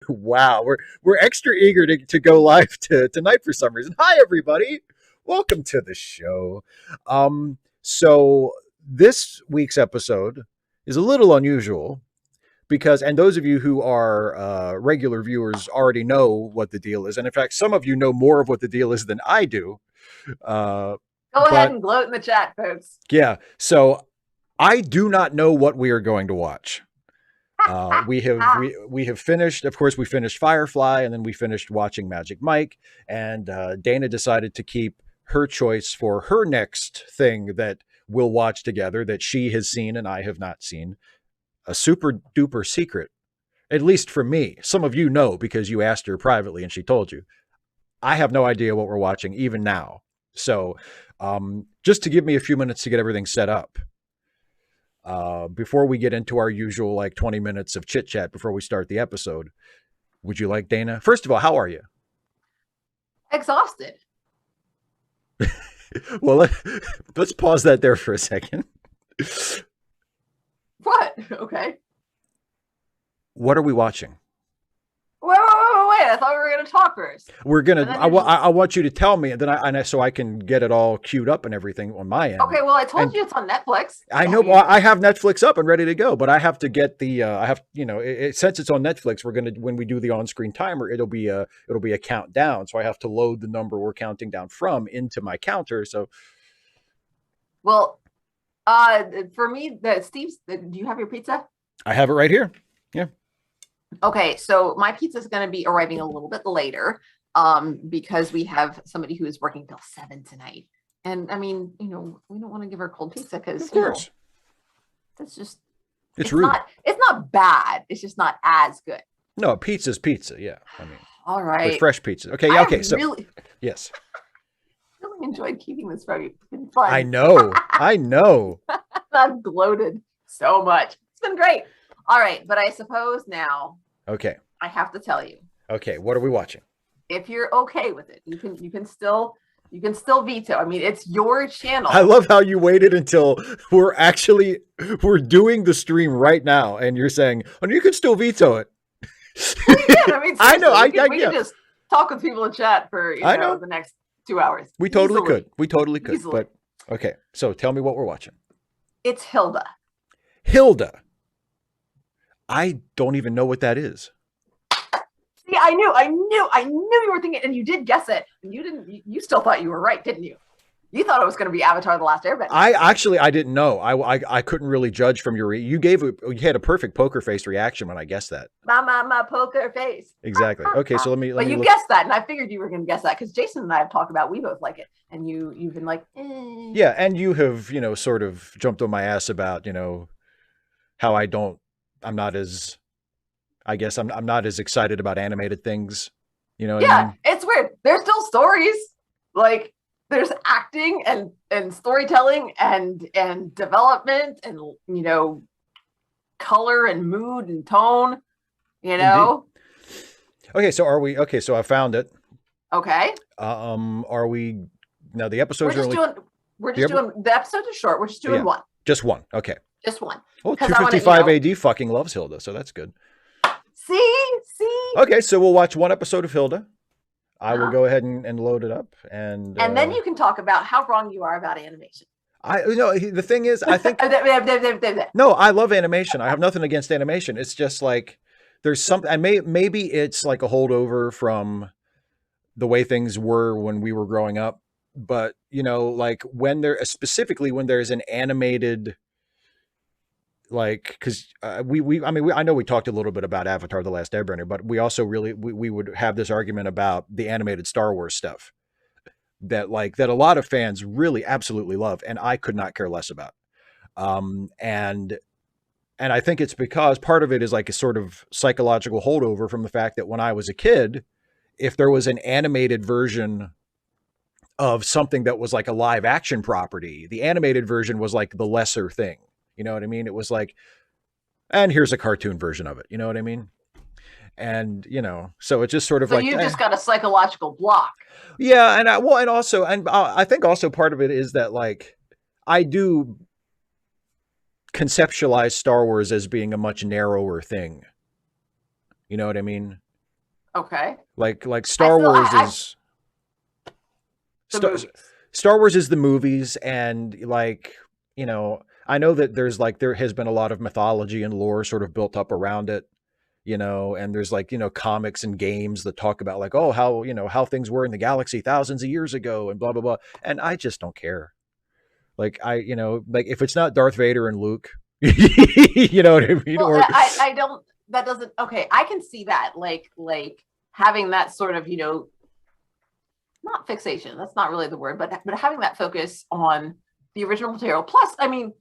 Wow, we're extra eager to go live tonight for some reason. Hi everybody. Welcome to the show. So this week's episode is a little unusual because and those of you who are regular viewers already know what the deal is. And in fact, some of you know more of what the deal is than I do. Uh Go ahead but and gloat in the chat, folks. yeah, so I do not know what we are going to watch. We have finished. Of course, we finished Firefly, and then we finished watching Magic Mike. And Dana decided to keep her choice for her next thing that we'll watch together that she has seen and I have not seen. A super duper secret, at least for me. Some of you know because you asked her privately and she told you. I have no idea what we're watching even now. So, just to give me a few minutes to get everything set up. Before we get into our usual like 20 minutes of chit chat before we start the episode, would you like Dana? First of all, how are you? Exhausted. Well, let's pause that there for a second. What? Okay. What are we watching? Wait. I thought we were going to talk first. We're gonna. I want you to tell me, and then so I can get it all queued up and everything on my end. Okay. Well, I told you it's on Netflix. I know. Well, I have Netflix up and ready to go, but I have to get the. I have, since it's on Netflix, we're gonna when we do the on-screen timer, it'll be a countdown. So I have to load the number we're counting down from into my counter. So. Well, for me, Steve's. Do you have your pizza? I have it right here. Yeah. Okay, so my pizza is going to be arriving a little bit later because we have somebody who is working till 7 tonight. And I mean, we don't want to give her cold pizza because that's just it's rude. It's not bad. It's just not as good. No, pizza's pizza. Yeah. I mean, all right. With fresh pizza. Okay. Yeah. Okay. So yes. I really enjoyed keeping this very fun. I know. I've gloated so much. It's been great. All right, but I suppose now. Okay. I have to tell you. Okay, what are we watching? If you're okay with it, you can still veto. I mean, it's your channel. I love how you waited until we're doing the stream right now, and you're saying, "Oh, you can still veto it." Well, you can. I mean, I know. We can just talk with people in chat for the next 2 hours. We totally could. Easily. But okay, so tell me what we're watching. It's Hilda. Hilda. I don't even know what that is. See, I knew you were thinking, and you did guess it. And you didn't. You still thought you were right, didn't you? You thought it was going to be Avatar: The Last Airbender. I didn't know. I couldn't really judge from your. You had a perfect poker face reaction when I guessed that. My poker face. Exactly. Okay, so let me. But you guessed that, and I figured you were going to guess that because Jason and I have talked about we both like it, and you've been like, eh. Yeah, and you have sort of jumped on my ass about how I'm not as excited about animated things. You know what I mean? It's weird. There's still stories. Like there's acting and storytelling and development and color and mood and tone. Okay, so I found it. Okay. Are we now the episodes we're just doing the episodes are short. We're just doing one. Just one. Okay. Just one. Well, 255 AD fucking loves Hilda, so that's good. See? Okay, so we'll watch one episode of Hilda. I will go ahead and load it up. And then you can talk about how wrong you are about animation. The thing is, I think... No, I love animation. I have nothing against animation. It's just like, there's something... And maybe it's like a holdover from the way things were when we were growing up. But, like specifically when there's an animated... Like, because I know we talked a little bit about Avatar: The Last Airbender, but we also we would have this argument about the animated Star Wars stuff that a lot of fans really absolutely love, and I could not care less about. And I think it's because part of it is like a sort of psychological holdover from the fact that when I was a kid, if there was an animated version of something that was like a live action property, the animated version was like the lesser thing. You know what I mean? It was like, and here's a cartoon version of it. You know what I mean? And, so it's just sort of so you just got a psychological block. Yeah. And I think also part of it is that like, I do conceptualize Star Wars as being a much narrower thing. You know what I mean? Okay. Like Star Wars is the movies. Star Wars is the movies, and like, you know, I know that there has been a lot of mythology and lore sort of built up around it, you know, and there's like, you know, comics and games that talk about like, oh, how, you know, how things were in the galaxy thousands of years ago and blah blah blah. And I just don't care. Like you know, like if it's not Darth Vader and Luke, you know what I mean? Well, I don't, that doesn't, okay, I can see that, like having that sort of, you know, not fixation, that's not really the word, but having that focus on the original material. Plus, I mean,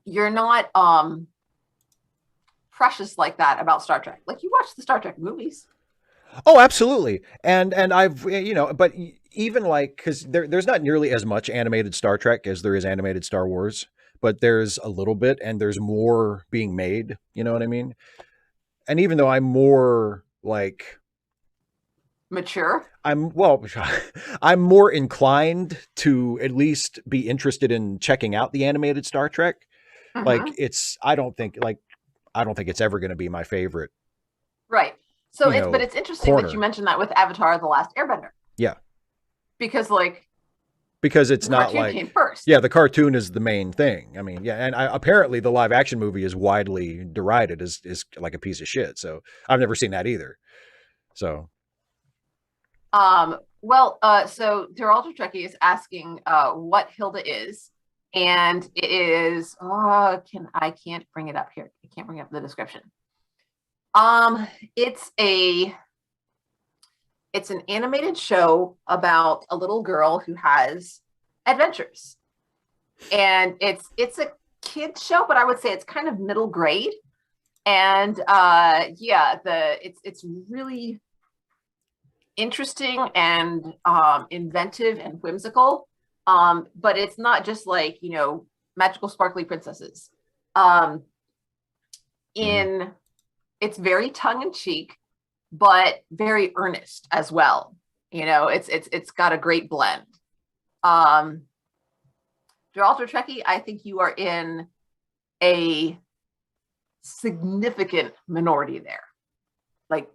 you're not precious like that about Star Trek. Like, you watch the Star Trek movies. Oh, absolutely. And I've, you know, but even like, because there's not nearly as much animated Star Trek as there is animated Star Wars, but there's a little bit, and there's more being made. You know what I mean? And even though I'm more like mature, I'm I'm more inclined to at least be interested in checking out the animated Star Trek. Like I don't think it's ever going to be my favorite. Right. So but it's interesting that you mentioned that with Avatar: The Last Airbender. Yeah. Because it's not like came first. Yeah, the cartoon is the main thing. I mean, yeah, and apparently the live action movie is widely derided as like a piece of shit. So I've never seen that either. So so Geraldo Trekkie is asking what Hilda is, and it is I can't bring it up here. I can't bring up the description. It's an animated show about a little girl who has adventures, and it's a kid's show, but I would say it's kind of middle grade. And it's really interesting and inventive and whimsical, but it's not just like, you know, magical sparkly princesses. It's very tongue-in-cheek, but very earnest as well. You know, it's got a great blend. Geraldo Trekkie, I think you are in a significant minority there. Like,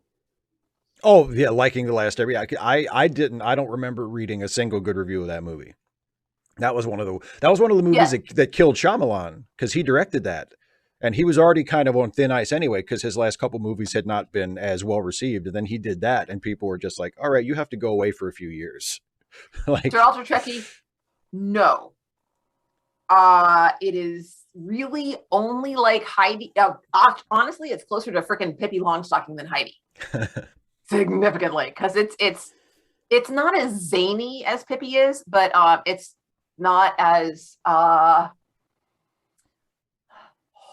oh yeah, liking The Last Airbender. I don't remember reading a single good review of that movie. That was one of the movies that killed Shyamalan, because he directed that. And he was already kind of on thin ice anyway, because his last couple movies had not been as well received. And then he did that, and people were just like, all right, you have to go away for a few years. Like, Geraldo Trekkie, no. It is really only like Heidi. Honestly, it's closer to freaking Pippi Longstocking than Heidi. Significantly, because it's not as zany as Pippi is, but it's not as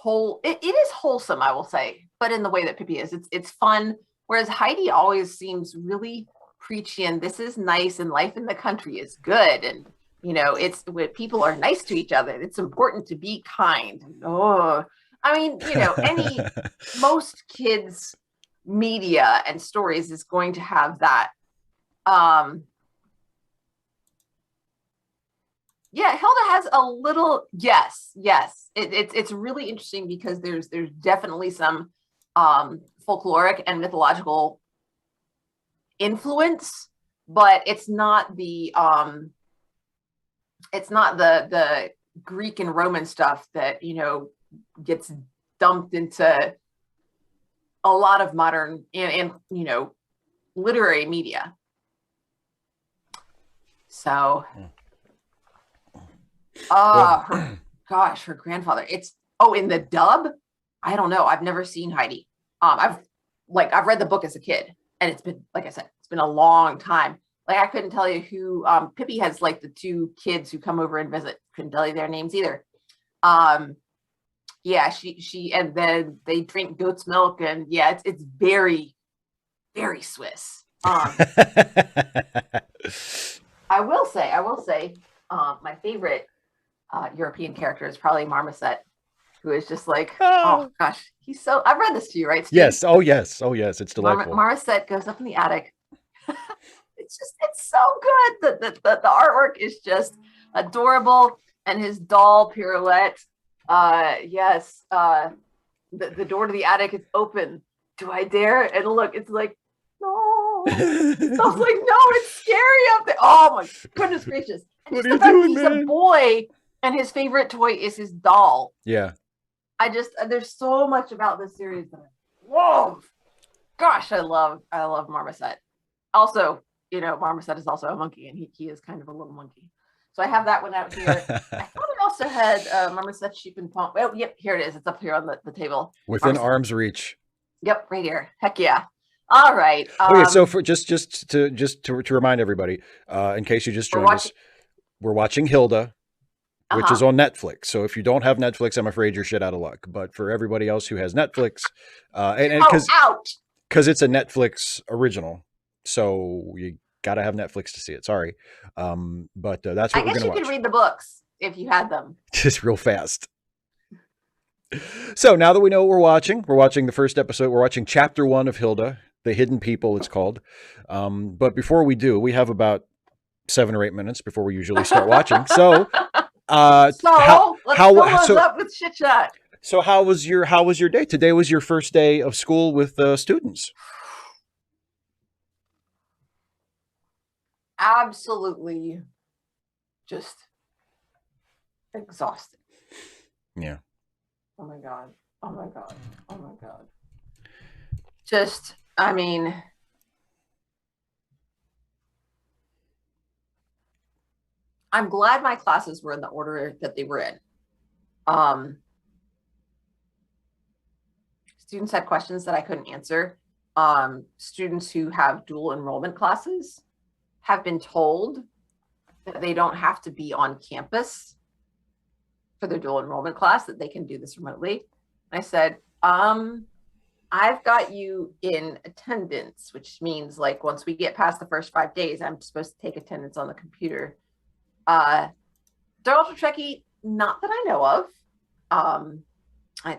it is wholesome, I will say, but in the way that Pippi is. It's fun, whereas Heidi always seems really preachy, and this is nice, and life in the country is good, and you know, it's when people are nice to each other, it's important to be kind. Oh, I mean, you know, most kids media and stories is going to have that. Yeah, Hilda has a little, yes. It's really interesting because there's definitely some folkloric and mythological influence, but it's not the Greek and Roman stuff that, you know, gets dumped into a lot of modern and you know, literary media. So her grandfather. In the dub, I don't know. I've never seen Heidi. I've read the book as a kid, and it's been, like I said, it's been a long time. Like, I couldn't tell you who Pippi has, like the two kids who come over and visit. Couldn't tell you their names either. Yeah, she and then they drink goat's milk, and yeah, it's very, very Swiss. I will say, my favorite European character is probably Marmoset, who is just like, oh gosh, he's so. I've read this to you, right, Steve? Yes. Oh yes. It's delightful. Marmoset goes up in the attic. It's so good. The artwork is just adorable, and his doll pirouette. Yes. The door to the attic is open. Do I dare? And look, it's like no. I was like, no, it's scary up there. Oh my goodness gracious. And what are you doing, he's man? a boy and his favorite toy is his doll. Yeah. There's so much about this series that I love. Gosh, I love Marmoset. Also, Marmoset is also a monkey, and he is kind of a little monkey. So I have that one out here. I thought I also had Marmoset sheep and pom. Oh, yep, here it is. It's up here on the table. Within arm's reach. Yep, right here. Heck yeah. All right. Okay, so for just to remind everybody, in case you just joined us, we're watching Hilda, which is on Netflix. So if you don't have Netflix, I'm afraid you're shit out of luck. But for everybody else who has Netflix, and because it's a Netflix original, so you got to have Netflix to see it. Sorry, but that's what we're going to watch. I guess you could read the books if you had them. Just real fast. So now that we know what we're watching the first episode. We're watching Chapter 1 of Hilda, The Hidden People, it's called. But before we do, we have about 7 or 8 minutes before we usually start watching. So, let's fill us up with chit chat. So how was your day? Today was your first day of school with students. Absolutely just exhausted. Yeah. Oh my God. Oh my God. Oh my God. Just, I mean, I'm glad my classes were in the order that they were in. Students had questions that I couldn't answer. Students who have dual enrollment classes have been told that they don't have to be on campus for their dual enrollment class, that they can do this remotely. I said, I've got you in attendance, which means like once we get past the first 5 days, I'm supposed to take attendance on the computer. They're ultra Trekkie, not that I know of.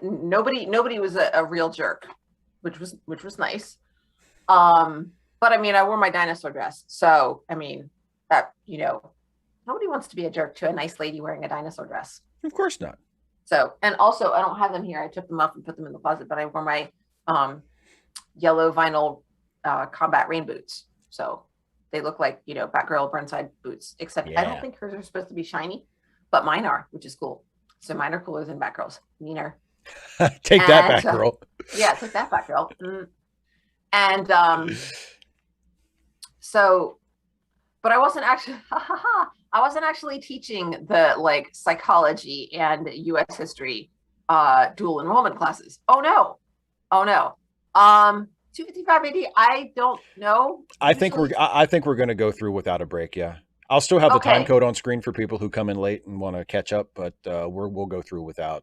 Nobody was a real jerk, which was nice. But I mean, I wore my dinosaur dress, so I mean that nobody wants to be a jerk to a nice lady wearing a dinosaur dress. Of course not. So, and also I don't have them here. I took them off and put them in the closet, but I wore my yellow vinyl combat rain boots, so they look like Batgirl Burnside boots. Except I don't think hers are supposed to be shiny, but mine are, which is cool. So mine are cooler than Batgirl's. Meaner. Take that, Batgirl. Yeah, take that, Batgirl. And so, but I wasn't actually teaching the like psychology and U.S. history dual enrollment classes. Oh no. 255 AD. I don't know. I think we're going to go through without a break. Yeah, I'll still have the time code on screen for people who come in late and want to catch up, but we'll go through without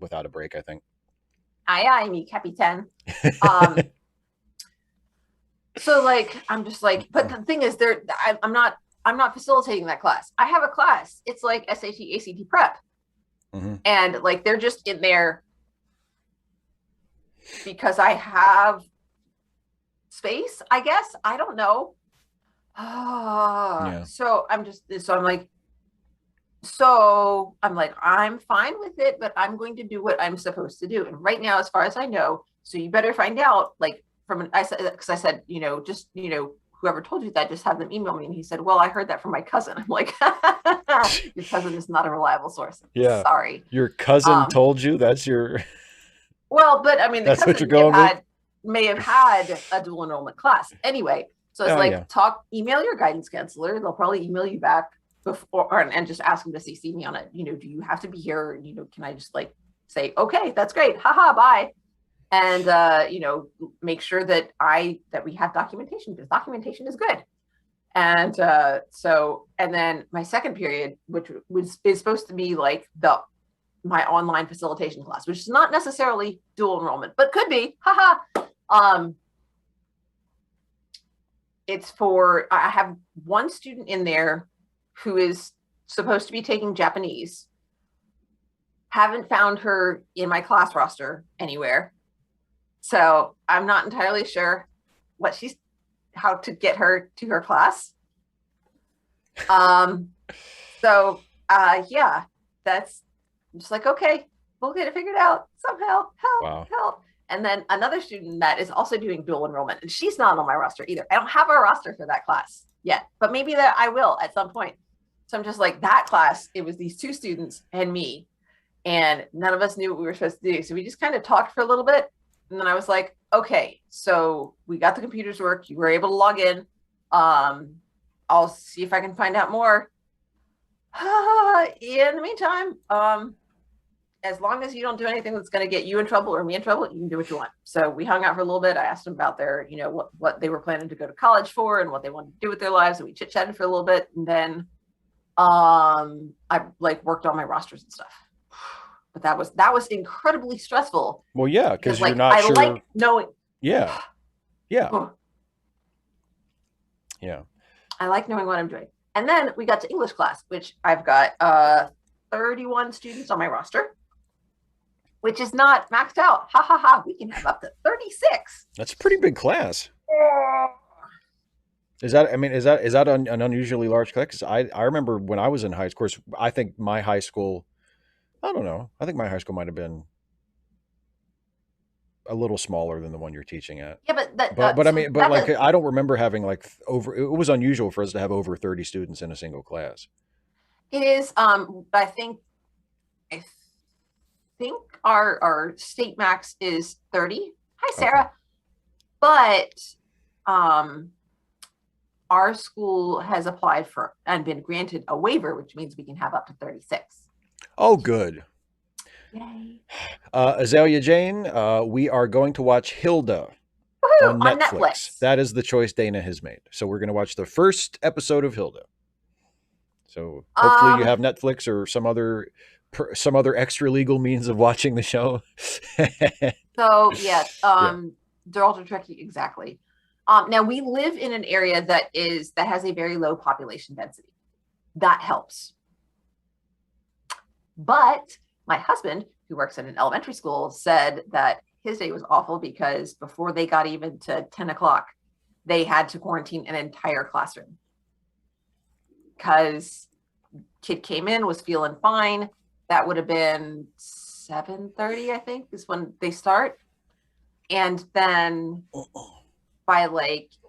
a break, I think. Aye, me Capitan. So like, I'm just like, but the thing is, I'm not facilitating that class. I have a class. It's like SAT, ACT prep, and like they're just in there because I have space, I guess. I don't know. So I'm like, I'm fine with it, but I'm going to do what I'm supposed to do. And right now, as far as I know, so you better find out, like I said, whoever told you that, just have them email me. And he said, well, I heard that from my cousin. I'm like, your cousin is not a reliable source. Yeah. Sorry. Your cousin told you? That's your... Well, but I mean, the that's what you're cousin going with? may have had a dual enrollment class. Anyway, so it's email your guidance counselor. They'll probably email you back before and just ask them to CC me on it. Do you have to be here? Can I just like say, okay, that's great. Haha, bye. And, make sure that we have documentation, because documentation is good. And and then my second period, which is supposed to be like my online facilitation class, which is not necessarily dual enrollment, but could be, it's for, I have one student in there who is supposed to be taking Japanese. Haven't found her in my class roster anywhere. So I'm not entirely sure how to get her to her class. That's just like, okay, we'll get it figured out somehow. Help. And then another student that is also doing dual enrollment, and she's not on my roster either. I don't have a roster for that class yet, but maybe that I will at some point. So I'm just like, that class, it was these 2 students and me, and none of us knew what we were supposed to do. So we just kind of talked for a little bit. And then I was like, okay, so we got the computers work. You were able to log in. I'll see if I can find out more. In the meantime, as long as you don't do anything that's going to get you in trouble or me in trouble, you can do what you want. So we hung out for a little bit. I asked them about their, what they were planning to go to college for and what they wanted to do with their lives. And we chit chatted for a little bit. And then I worked on my rosters and stuff. But that was incredibly stressful. Well, yeah, because you're not sure. I like knowing. Yeah. Yeah. Yeah. I like knowing what I'm doing. And then we got to English class, which I've got 31 students on my roster, which is not maxed out. Ha ha ha. We can have up to 36. That's a pretty big class. Is that an unusually large class? 'Cause I remember when I was in high school, of course, I think my high school, I don't know. I think my high school might have been a little smaller than the one you're teaching at. Yeah, I don't remember having it was unusual for us to have over 30 students in a single class. It is. I think our state max is 30. Hi, Sarah. Okay. But our school has applied for and been granted a waiver, which means we can have up to 36. Oh, good. Yay. Azalea Jane, we are going to watch Hilda on Netflix. That is the choice Dana has made. So we're going to watch the first episode of Hilda. So hopefully you have Netflix or some other extra legal means of watching the show. So yes, they're ultra tricky. Exactly. Now we live in an area that has a very low population density. That helps. But my husband, who works in an elementary school, said that his day was awful because before they got even to 10 o'clock, they had to quarantine an entire classroom. Because kid came in, was feeling fine. That would have been 7:30, I think, is when they start. And then by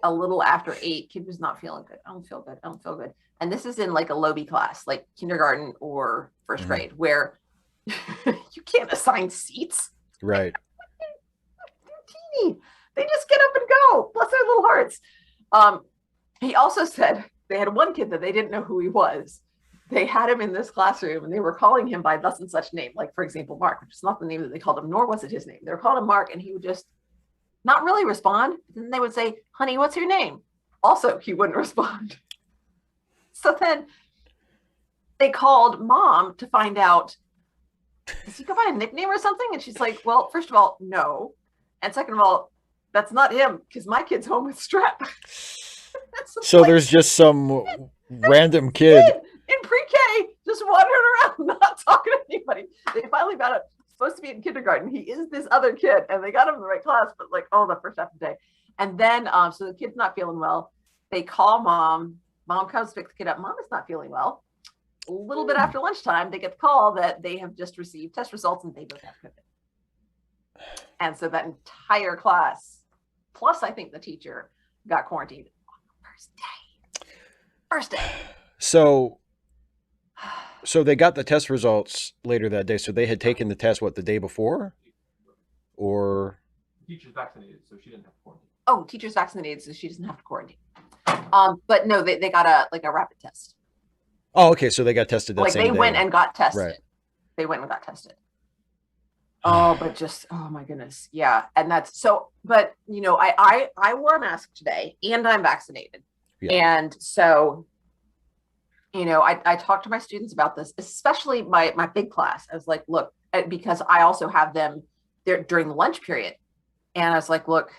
a little after 8, kid was not feeling good. I don't feel good. And this is in a low-B class, like kindergarten or first grade, where you can't assign seats. Right. They're teeny. They just get up and go. Bless their little hearts. He also said they had one kid that they didn't know who he was. They had him in this classroom and they were calling him by thus and such name. Like, for example, Mark, which is not the name that they called him, nor was it his name. They were calling him Mark and he would just not really respond. Then they would say, honey, what's your name? Also, he wouldn't respond. So then they called mom to find out, does he go by a nickname or something? And she's like, well, first of all, no. And second of all, that's not him because my kid's home with strep. So there's just some random kid in pre-K just wandering around, not talking to anybody. They finally got him. Supposed to be in kindergarten. He is this other kid, and they got him in the right class, but the first half of the day. And then, so the kid's not feeling well. They call mom. Mom comes to pick the kid up. Mom is not feeling well. A little bit after lunchtime, they get the call that they have just received test results and they both have COVID. And so that entire class, plus I think the teacher, got quarantined on the first day. So they got the test results later that day. So they had taken the test, the day before? Or? Teacher's vaccinated, so she didn't have to quarantine. Oh, teacher's vaccinated, so she doesn't have to quarantine. But no, they got a rapid test. Oh, okay. So they got tested that same day. They went and got tested. Right. They went and got tested. Oh, but just, oh my goodness. Yeah. And that's so, but I wore a mask today and I'm vaccinated. Yeah. And so, I talked to my students about this, especially my big class. I was like, look, because I also have them there during the lunch period. And I was like, look,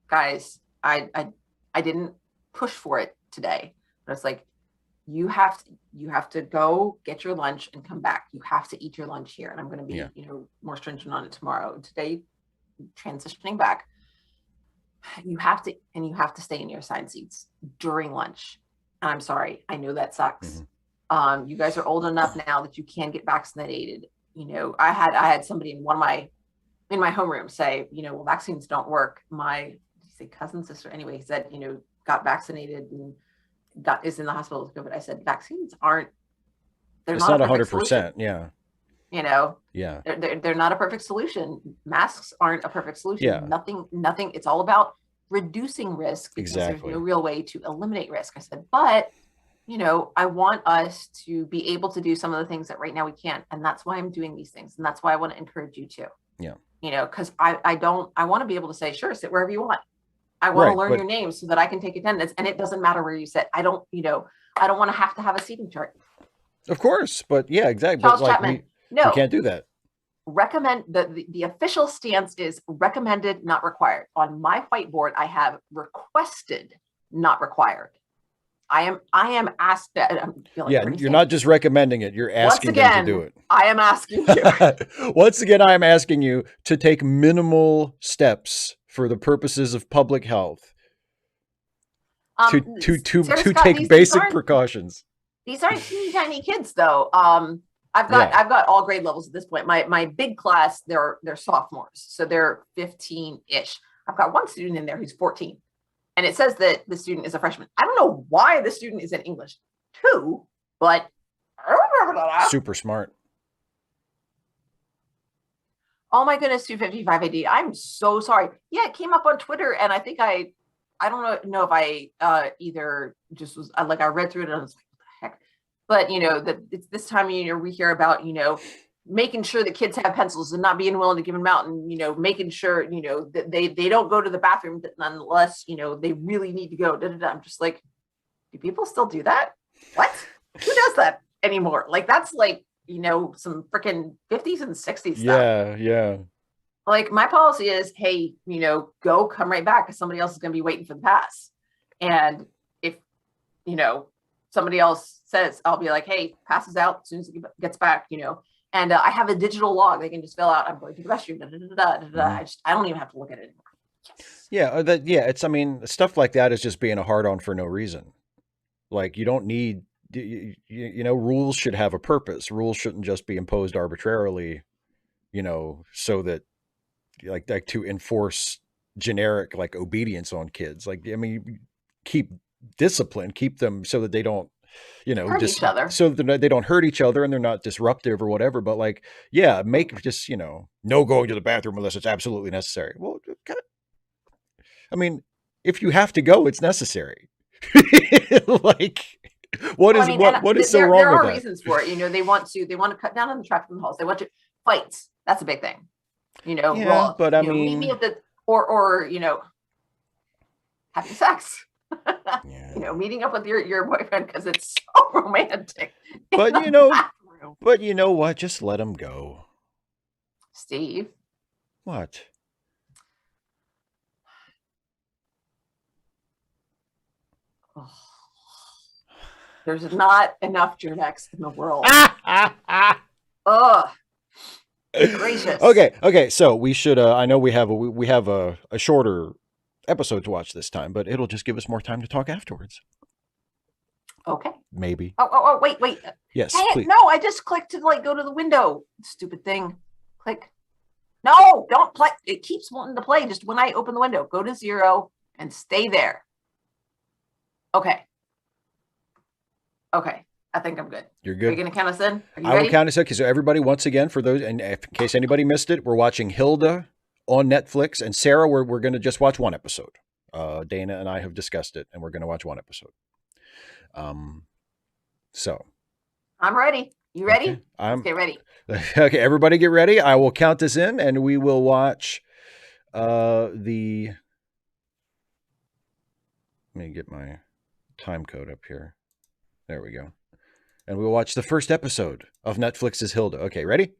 guys, I didn't push for it today. But it's like, you have to go get your lunch and come back. You have to eat your lunch here. And I'm going to be, more stringent on it tomorrow. Today, transitioning back, you have to stay in your assigned seats during lunch. And I'm sorry, I know that sucks. Mm-hmm. You guys are old enough now that you can get vaccinated. I had somebody in one of my in my homeroom say, well, vaccines don't work. My cousin, sister, anyway, said, got vaccinated and is in the hospital with COVID. I said, vaccines aren't. It's not 100%. Yeah. Yeah. They're not a perfect solution. Masks aren't a perfect solution. Yeah. Nothing. It's all about reducing risk. Exactly. There's no real way to eliminate risk. I said, but I want us to be able to do some of the things that right now we can't. And that's why I'm doing these things. And that's why I want to encourage you to. Yeah. Because I want to be able to say, sure, sit wherever you want. I want to learn your name so that I can take attendance. And it doesn't matter where you sit. I don't want to have a seating chart. Of course. But yeah, exactly. Charles but like Chapman, we can't do that. Recommend the official stance is recommended, not required. On my whiteboard, I have requested, not required. I am asked that. You're not just recommending it. You're asking them to do it. I am asking you. Once again, I am asking you to take minimal steps for the purposes of public health. To take basic precautions. These aren't teeny tiny kids, though. I've got all grade levels at this point. My big class, they're sophomores, so they're 15-ish. I've got one student in there who's 14. And it says that the student is a freshman. I don't know why the student is in English 2, but I remember that. Super smart. Oh my goodness, 255 AD. I'm so sorry. Yeah, it came up on Twitter, and I think I don't know if I either just was I read through it and I was like, what the heck? But that it's this time of year we hear about making sure that kids have pencils and not being willing to give them out, and making sure that they don't go to the bathroom unless they really need to go. I'm just like, do people still do that? What? Who does that anymore? Like that's like some freaking 50s and 60s stuff. Yeah. Like my policy is, hey, go, come right back because somebody else is going to be waiting for the pass. And if somebody else says, I'll be like, hey, pass is out as soon as it gets back. And I have a digital log. They can just fill out, I'm going to the restroom. I don't even have to look at it anymore. Yes. It's stuff like that is just being a hard on for no reason. Like you don't need, rules should have a purpose. Rules shouldn't just be imposed arbitrarily, so that like to enforce generic like obedience on kids. Keep discipline, keep them so that they don't, hurt each other. So that they don't hurt each other and they're not disruptive or whatever. But make just, no going to the bathroom unless it's absolutely necessary. Well, if you have to go, it's necessary. What is so wrong with that? There are reasons for it. They want to cut down on the traffic in the halls. They want to fights. That's a big thing. But meet me at the or having sex. Meeting up with your boyfriend because it's so romantic. But you know what? Just let him go. Steve. What? Oh. There's not enough Gernex in the world. Ugh. Gracious. Okay. So we should. I know we have a shorter episode to watch this time, but it'll just give us more time to talk afterwards. Okay. Maybe. Oh, wait. Yes, please. No, I just clicked to go to the window. Stupid thing. Click. No, don't play. It keeps wanting to play just when I open the window. Go to 0 and stay there. Okay. I think I'm good. You're good. Are you going to count us in? Are you I ready? will count us in. Okay, so everybody, once again, for those, and in case anybody missed it, we're watching Hilda on Netflix, and Sarah, we're going to just watch one episode. Dana and I have discussed it, and we're going to watch one episode. So I'm ready. You ready? Okay. Let's get ready. Okay, everybody get ready. I will count this in, and we will watch let me get my time code up here. There we go. And we'll watch the first episode of Netflix's Hilda. Okay, ready?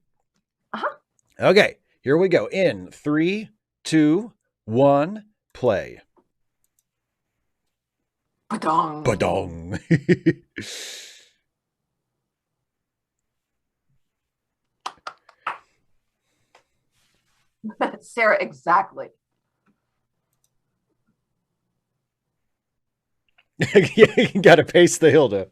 Uh-huh. Okay, here we go. In 3, 2, 1, play. Badong. Badong. Sarah, exactly. You got to pace the Hilda.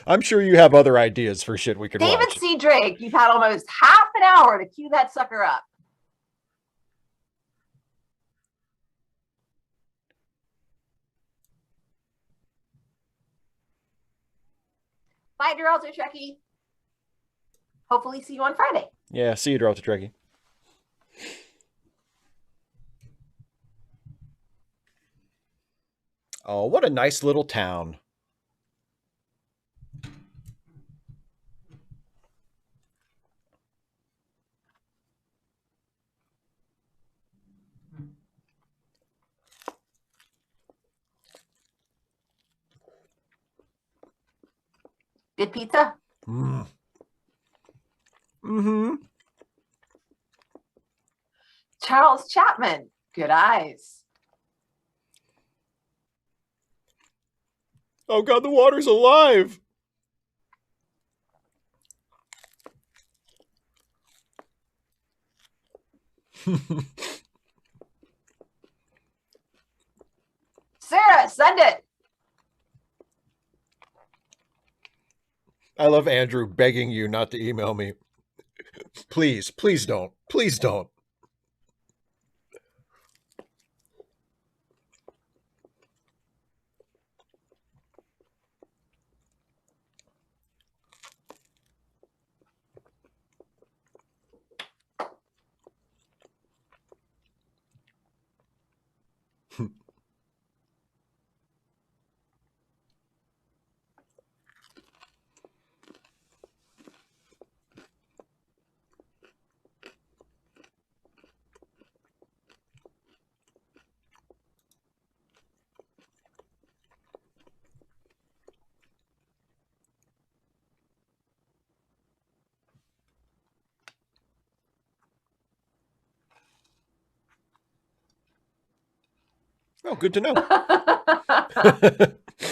I'm sure you have other ideas for shit we could watch. David C. Drake, you've had almost half an hour to cue that sucker up. Bye, Geraldo Trekkie. Hopefully see you on Friday. Yeah, see you, Geraldo Trekkie. Oh, what a nice little town. Good pizza? Mm-hmm. Charles Chapman. Good eyes. Oh, God, the water's alive. Sarah, send it. I love Andrew begging you not to email me. Please, please don't. Please don't. Oh, good to know.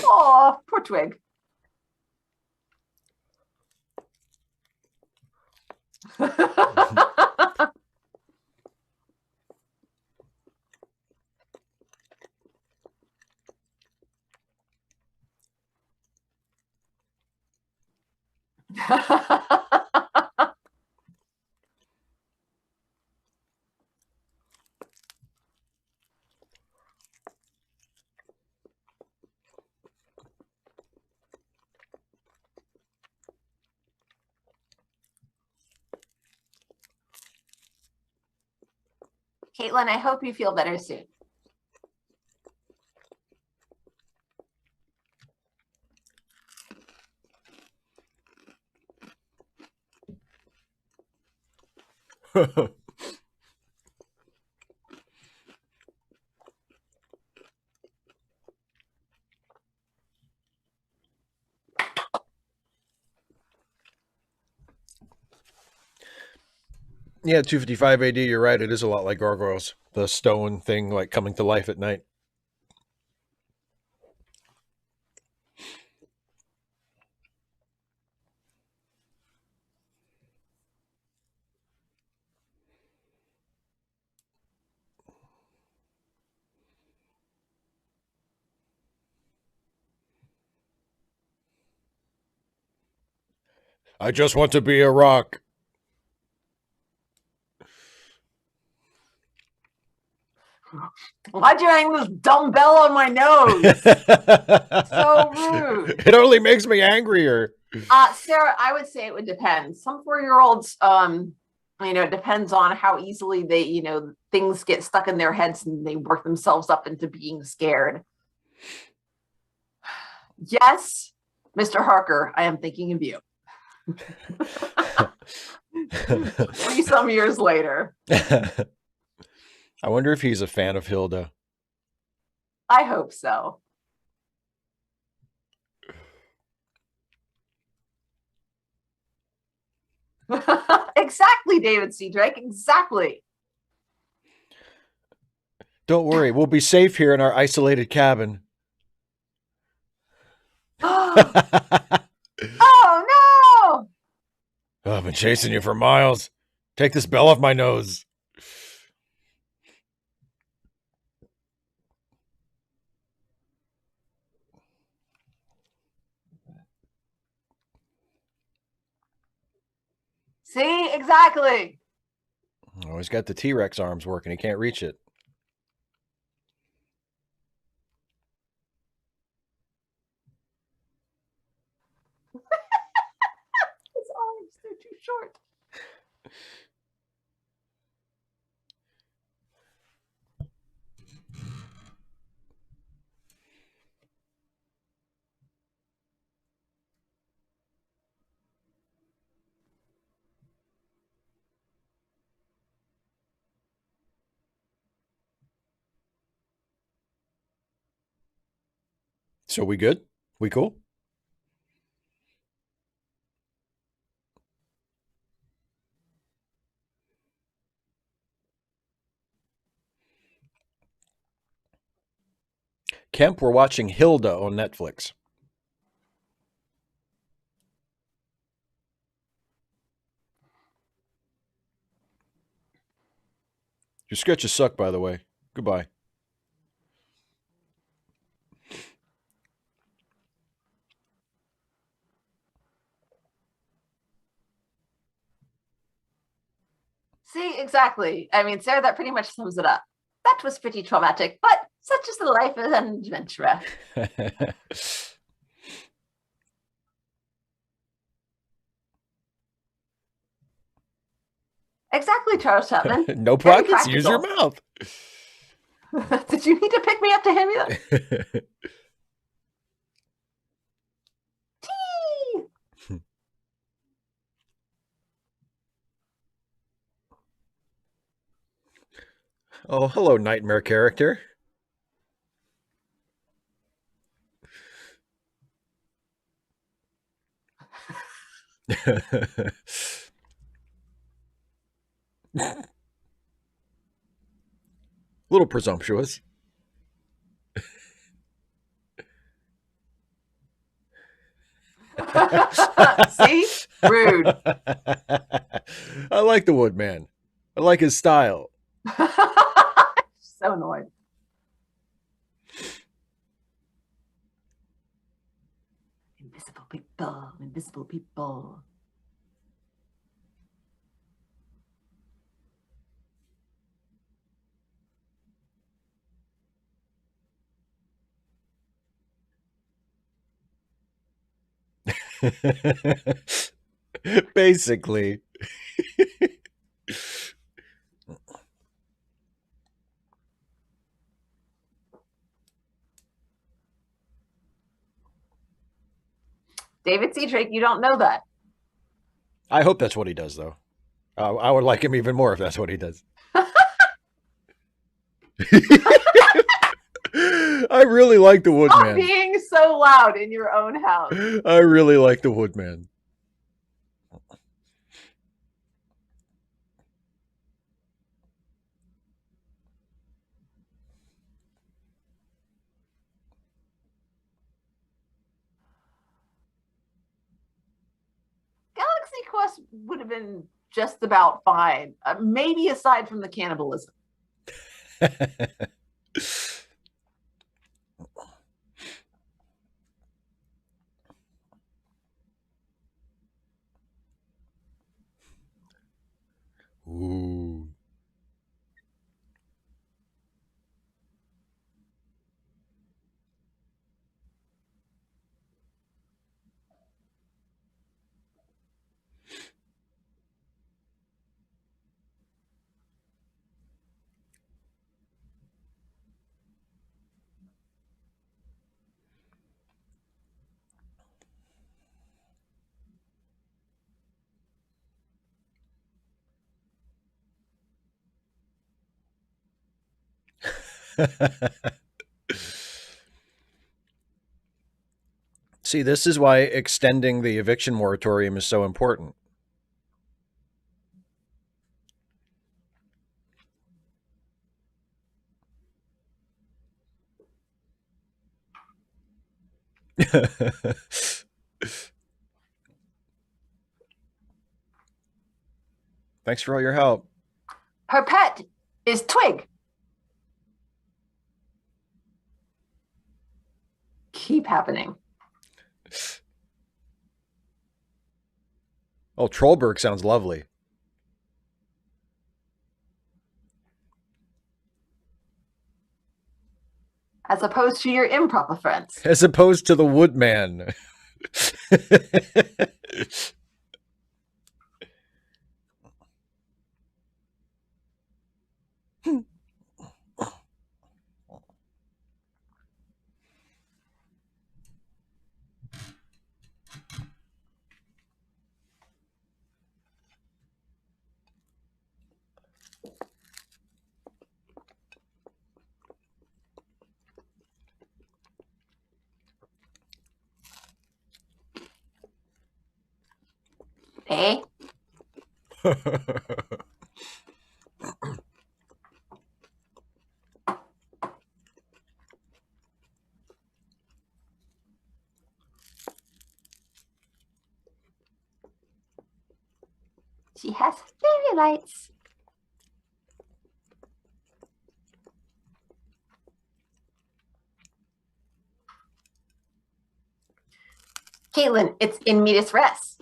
Oh, poor Twig. Caitlin, I hope you feel better soon. Yeah, 255 AD, you're right. It is a lot like gargoyles. The stone thing, like, coming to life at night. I just want to be a rock. Why'd you hang this dumbbell on my nose? So rude. It only makes me angrier. Sarah, I would say it would depend. Some 4-year-olds, it depends on how easily they, things get stuck in their heads and they work themselves up into being scared. Yes, Mr. Harker, I am thinking of you. 20 some years later. I wonder if he's a fan of Hilda. I hope so. Exactly, David C. Drake. Exactly. Don't worry, we'll be safe here in our isolated cabin. Oh no! Oh, I've been chasing you for miles. Take this bell off my nose. See, exactly. Oh, he's got the T-Rex arms working. He can't reach it. short. So we good? We cool? Kemp, we're watching Hilda on Netflix. Your sketches suck, by the way. Goodbye. See, exactly. I mean, Sarah, that pretty much sums it up. That was pretty traumatic, but such is the life of an adventurer. Exactly, Charles Chapman. No pockets, use your mouth. Did you need to pick me up to hand me that? Tea! Oh, hello, nightmare character. Little presumptuous. See? Rude. I like the Woodman. I like his style. So annoyed. Invisible people, invisible people. Basically. David C. Drake, you don't know that. I hope that's what he does, though. I would like him even more if that's what he does. I really like the Woodman. Stop being so loud in your own house. I really like the Woodman. Galaxy Quest would have been just about fine, maybe aside from the cannibalism. Ooh. See, this is why extending the eviction moratorium is so important. Thanks for all your help. Her pet is Twig. Keep happening. Oh, Trollberg sounds lovely. As opposed to your improper friends. As opposed to the Woodman. Eh? She has fairy lights. Caitlin, it's in medias res.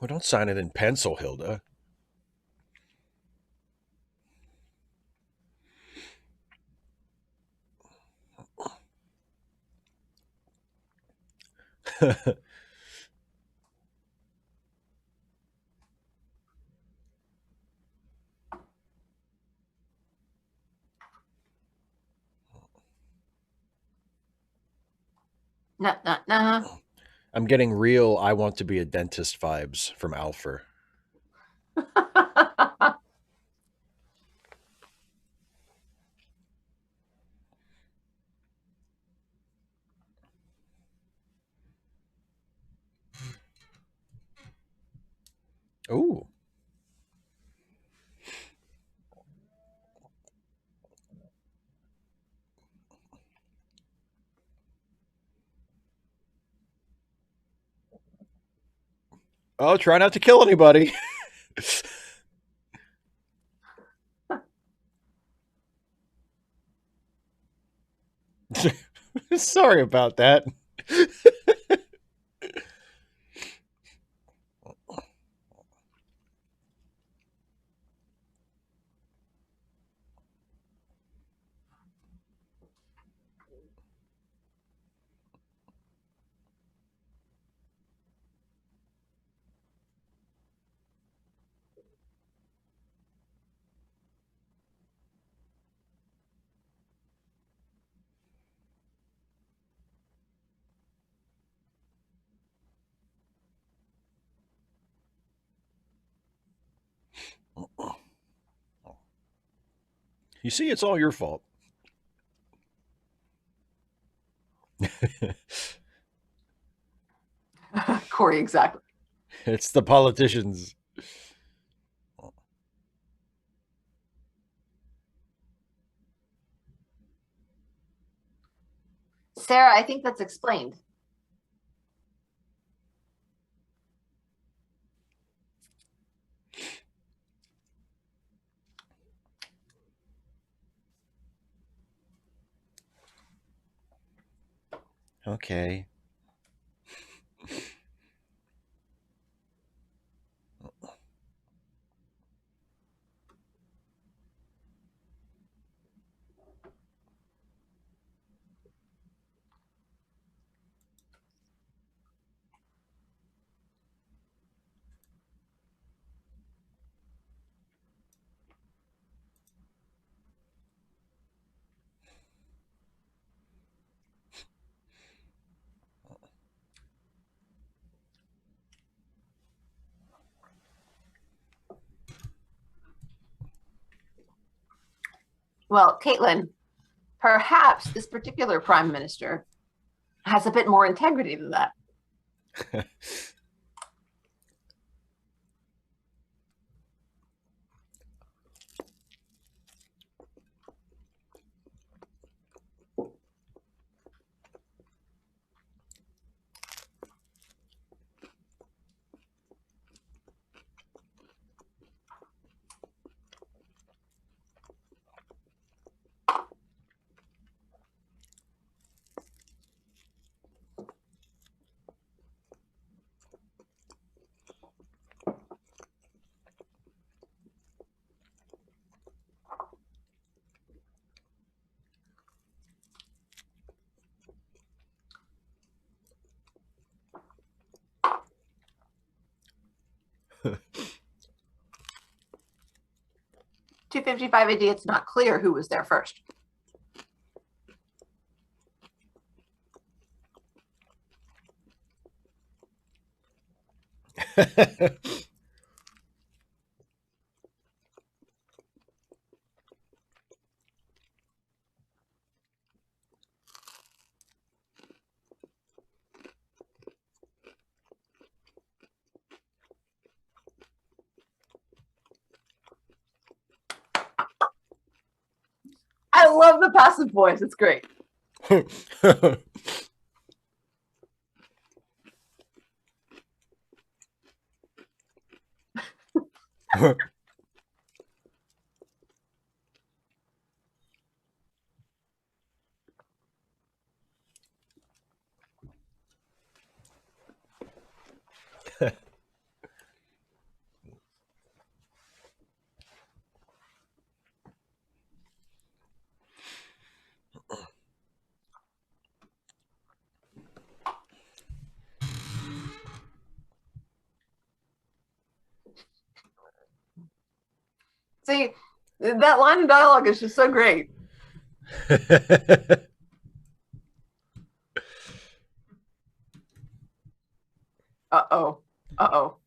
Well, don't sign it in pencil, Hilda. Nah. I'm getting real I want to be a dentist vibes from Alfred. Ooh. Oh, try not to kill anybody. Sorry about that. You see, it's all your fault. Corey, exactly. It's the politicians. Sarah, I think that's explained. Okay. Well, Caitlin, perhaps this particular prime minister has a bit more integrity than that. 255 AD, it's not clear who was there first. I love the passive voice. It's great. See, that line of dialogue is just so great. Uh-oh. Uh-oh.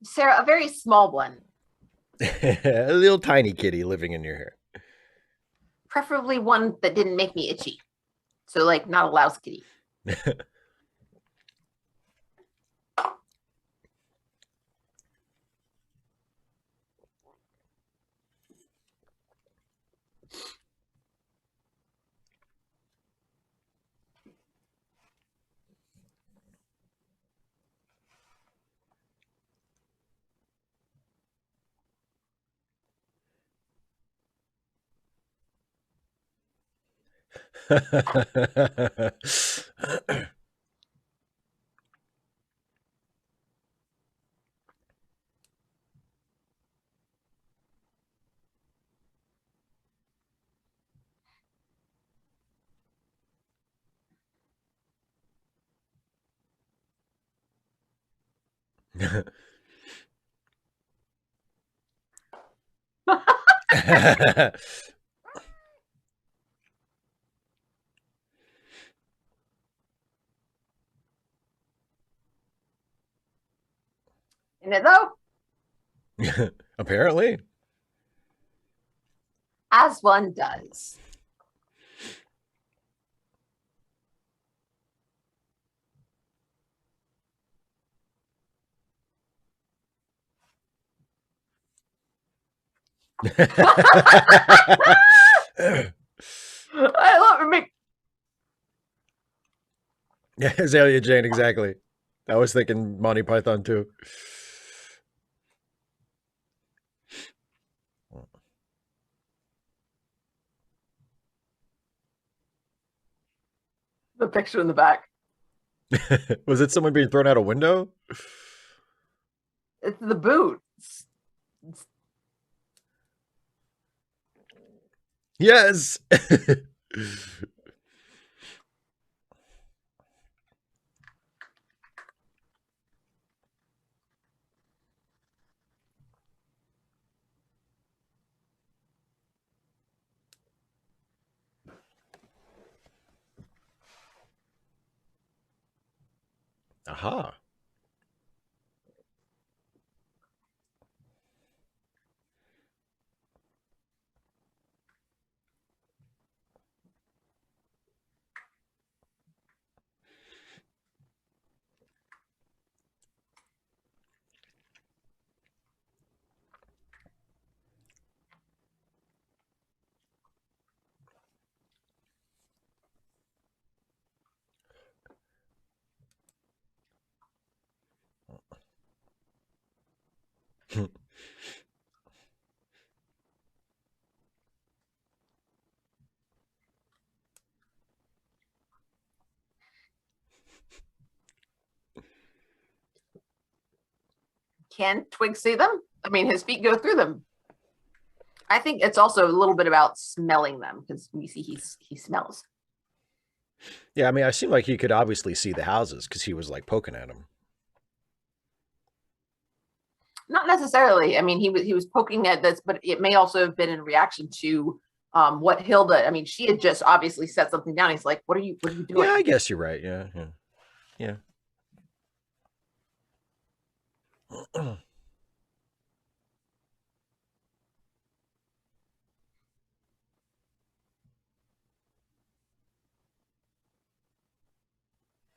Sarah, a very small one. A little tiny kitty living in your hair. Preferably one that didn't make me itchy. So, like, not a louse kitty. Isn't it though? Apparently. As one does. I love it. Yeah, Azalea Jane, exactly. I was thinking Monty Python too. The picture in the back. Was it someone being thrown out a window? It's the boot. Yes. Aha. can Twig see them? I mean, his feet go through them. I think it's also a little bit about smelling them because we see he smells. Yeah, I mean, I seem like he could obviously see the houses because he was like poking at them. Not necessarily. I mean, he was poking at this, but it may also have been in reaction to what Hilda. I mean, she had just obviously set something down. He's like, "What are you doing?" Yeah, I guess you're right. Yeah.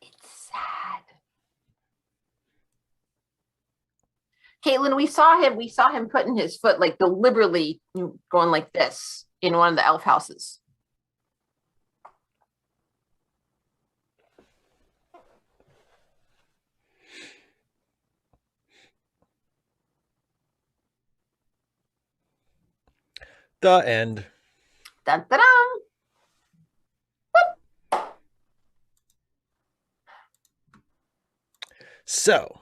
It's sad. Caitlin, we saw him putting his foot like deliberately going like this in one of the elf houses. The end. Dun, dun, dun. So,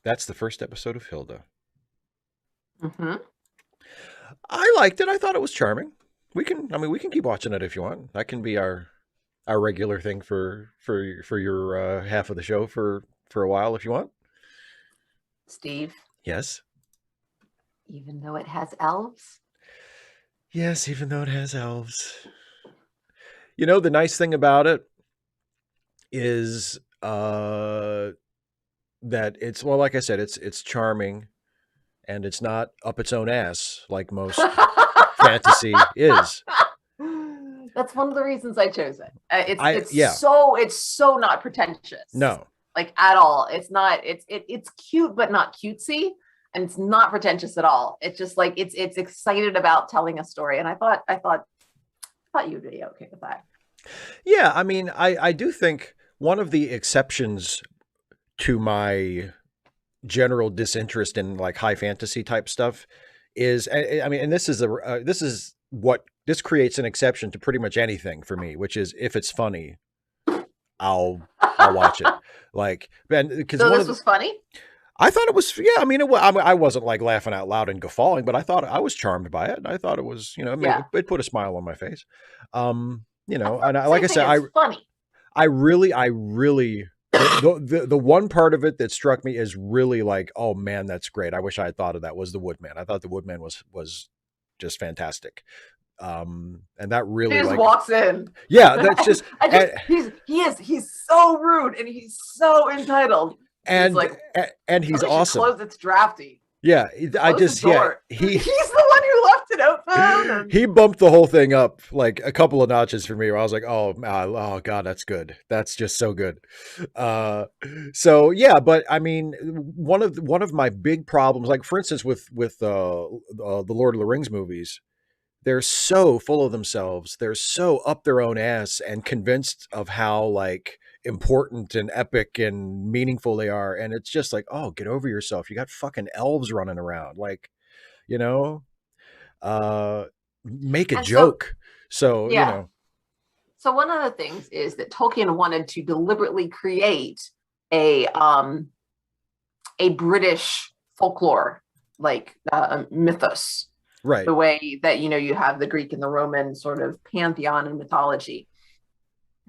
that's the first episode of Hilda. Mm-hmm. I liked it. I thought it was charming. We can keep watching it if you want. That can be our regular thing for your half of the show for a while if you want. Steve. Yes. Even though it has elves. Yes, even though it has elves. You know, the nice thing about it is that it's, well, like I said, it's charming and it's not up its own ass like most fantasy is. That's one of the reasons I chose it. It's so not pretentious. No. Like at all. It's not, it's cute, but not cutesy. And it's not pretentious at all. It's just like it's excited about telling a story. And I thought you'd be okay with that. Yeah, I mean, I do think one of the exceptions to my general disinterest in like high fantasy type stuff is, I mean, and this creates an exception to pretty much anything for me, which is if it's funny, I'll watch it. Like, because so this was funny. I thought it was, yeah. I mean, I wasn't like laughing out loud and guffawing, but I thought I was charmed by it. I thought it was, you know, it put a smile on my face. You know, and like I said, funny. I really, the one part of it that struck me is really like, oh man, that's great. I wish I had thought of that. Was the Woodman? I thought the Woodman was just fantastic. And that really he just walks in. Yeah, that's just. He's so rude and he's so entitled. And he's awesome. Close, it's drafty. Yeah, he's the one who left it open. He bumped the whole thing up like a couple of notches for me. Where I was like, oh god, that's good. That's just so good. So yeah, but I mean, one of my big problems, like for instance, with the Lord of the Rings movies, they're so full of themselves. They're so up their own ass and convinced of how like important and epic and meaningful they are. And it's just like, oh, get over yourself. You got fucking elves running around. Like, you know, make a joke. So, yeah. You know. So one of the things is that Tolkien wanted to deliberately create a British folklore, like mythos. Right. The way that, you know, you have the Greek and the Roman sort of pantheon and mythology.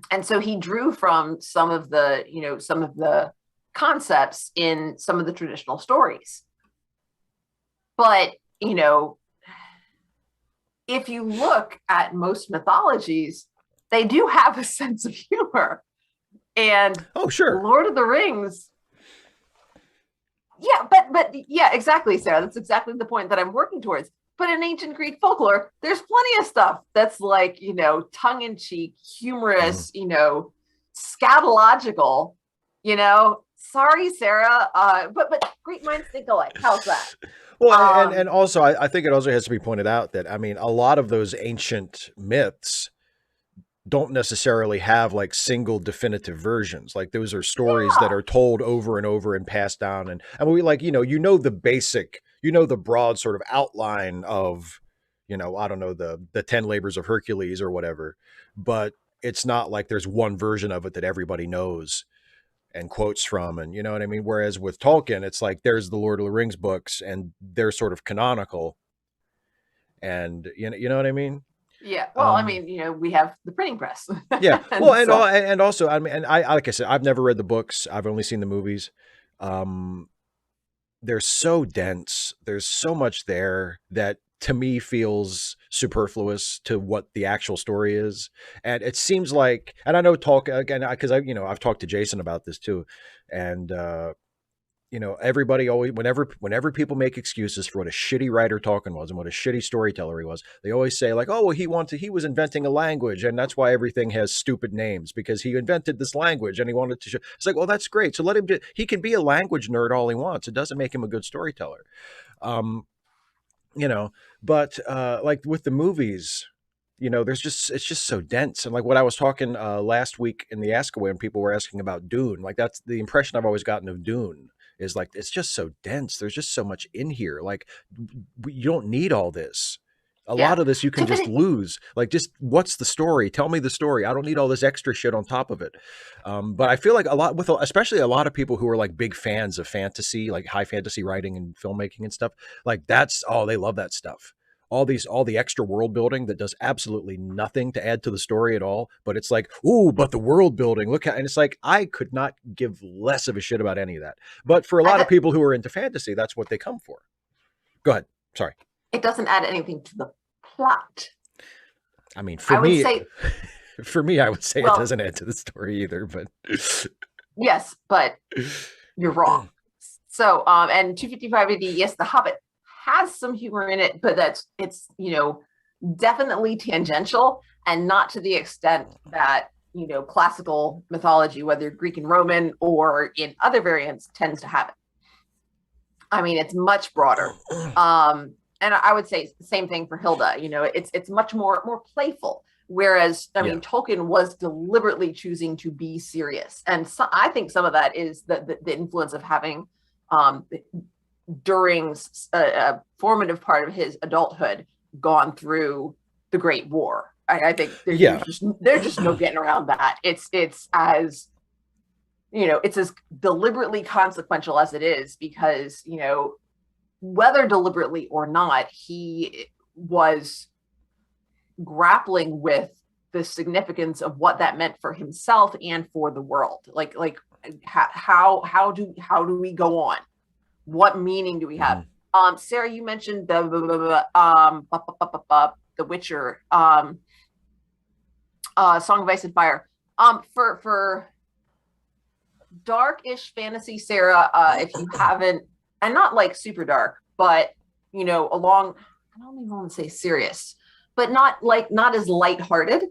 And so he drew from some of the concepts in some of the traditional stories. But, you know, if you look at most mythologies, they do have a sense of humor. And oh, sure. Lord of the Rings. Yeah, but yeah, exactly, Sarah. That's exactly the point that I'm working towards. But in ancient Greek folklore, there's plenty of stuff that's like, you know, tongue-in-cheek, humorous, you know, scatological, you know. Sorry, Sarah, but great minds think alike. How's that? Well, and also, I think it also has to be pointed out that, I mean, a lot of those ancient myths don't necessarily have like single definitive versions. Like those are stories that are told over and over and passed down. And we like, you know, the basic, you know, the broad sort of outline of, you know, I don't know, the 10 labors of Hercules or whatever, but it's not like there's one version of it that everybody knows. and quotes from, and you know what I mean? Whereas with Tolkien, it's like there's the Lord of the Rings books and they're sort of canonical. And you know what I mean? Yeah. Well, I mean, we have the printing press. Yeah. Well, and also, I mean, and I like I said, I've never read the books. I've only seen the movies. They're so dense. There's so much there that to me feels superfluous to what the actual story is. And it seems like, and I know Tolkien again, because I've talked to Jason about this too. And, everybody always, whenever people make excuses for what a shitty writer Tolkien was and what a shitty storyteller he was, they always say like, oh, well, he was inventing a language and that's why everything has stupid names because he invented this language and he wanted to show. It's like, well, that's great. So let him he can be a language nerd all he wants. It doesn't make him a good storyteller. But like with the movies, it's just so dense. And like what I was talking last week in the Ask Away when people were asking about Dune, like that's the impression I've always gotten of Dune. Is like, it's just so dense. There's just so much in here. Like, you don't need all this. A lot of this you can just lose. Like, just what's the story? Tell me the story. I don't need all this extra shit on top of it. But I feel like especially a lot of people who are like big fans of fantasy, like high fantasy writing and filmmaking and stuff, like they love that stuff. All the extra world building that does absolutely nothing to add to the story at all. But it's like, ooh, but the world building, and it's like, I could not give less of a shit about any of that. But for a lot of people who are into fantasy, that's what they come for. Go ahead. Sorry. It doesn't add anything to the plot. I mean, for me, I would say it doesn't add to the story either, but yes, but you're wrong. So, and 255 AD, yes, The Hobbit has some humor in it, but it's definitely tangential and not to the extent that classical mythology, whether Greek and Roman or in other variants, tends to have it. I mean, it's much broader. And I would say the same thing for Hilda. It's much more playful. Whereas, I mean, Tolkien was deliberately choosing to be serious, and I think some of that is the influence of having during a formative part of his adulthood gone through the Great War. I think there's just no getting around that. It's as it's as deliberately consequential as it is because whether deliberately or not, he was grappling with the significance of what that meant for himself and for the world. Like how do we go on? What meaning do we have? Sarah, you mentioned the Witcher, Song of Ice and Fire. For dark-ish fantasy, Sarah, if you haven't, and not like super dark, but along, I don't even want to say serious, but not as lighthearted.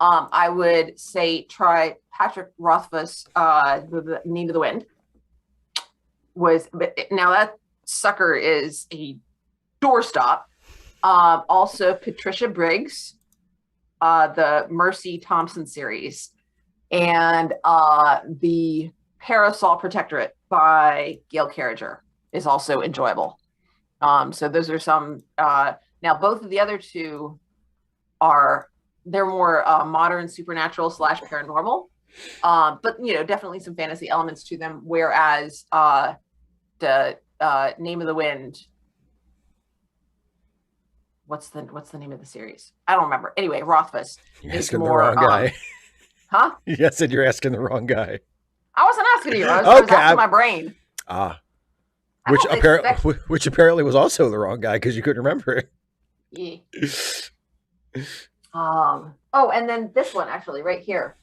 I would say try Patrick Rothfuss, The Name of the Wind. Now that sucker is a doorstop. Also Patricia Briggs, the Mercy Thompson series, and the Parasol Protectorate by Gail Carriger is also enjoyable. So those are some. Now both of the other two they're more modern supernatural / paranormal, but definitely some fantasy elements to them. Whereas the Name of the Wind, what's the name of the series? I don't remember. Anyway, Rothfuss. You're asking the wrong guy. Huh? Yes, said you're asking the wrong guy. I wasn't asking you. I was asking my brain. Which apparently was also the wrong guy because you couldn't remember it. Yeah. And then this one actually right here.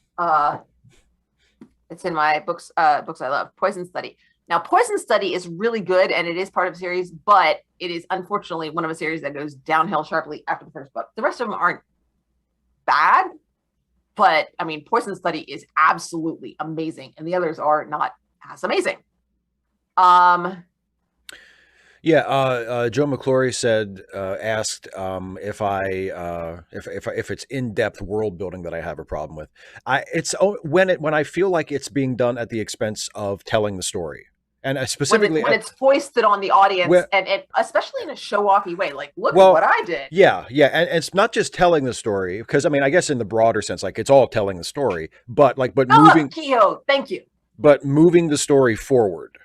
It's in my books I love, Poison Study. Now, Poison Study is really good, and it is part of a series, but it is unfortunately one of a series that goes downhill sharply after the first book. The rest of them aren't bad, but I mean, Poison Study is absolutely amazing, and the others are not as amazing. Joe McClory asked if it's in-depth world building that I have a problem with. It's when I feel like it's being done at the expense of telling the story. And specifically when it's foisted on the audience, and especially in a show-offy way, like, look at what I did. Yeah. And it's not just telling the story, because I mean, I guess in the broader sense, like it's all telling the story, but moving. Kehoe, thank you. but moving the story forward.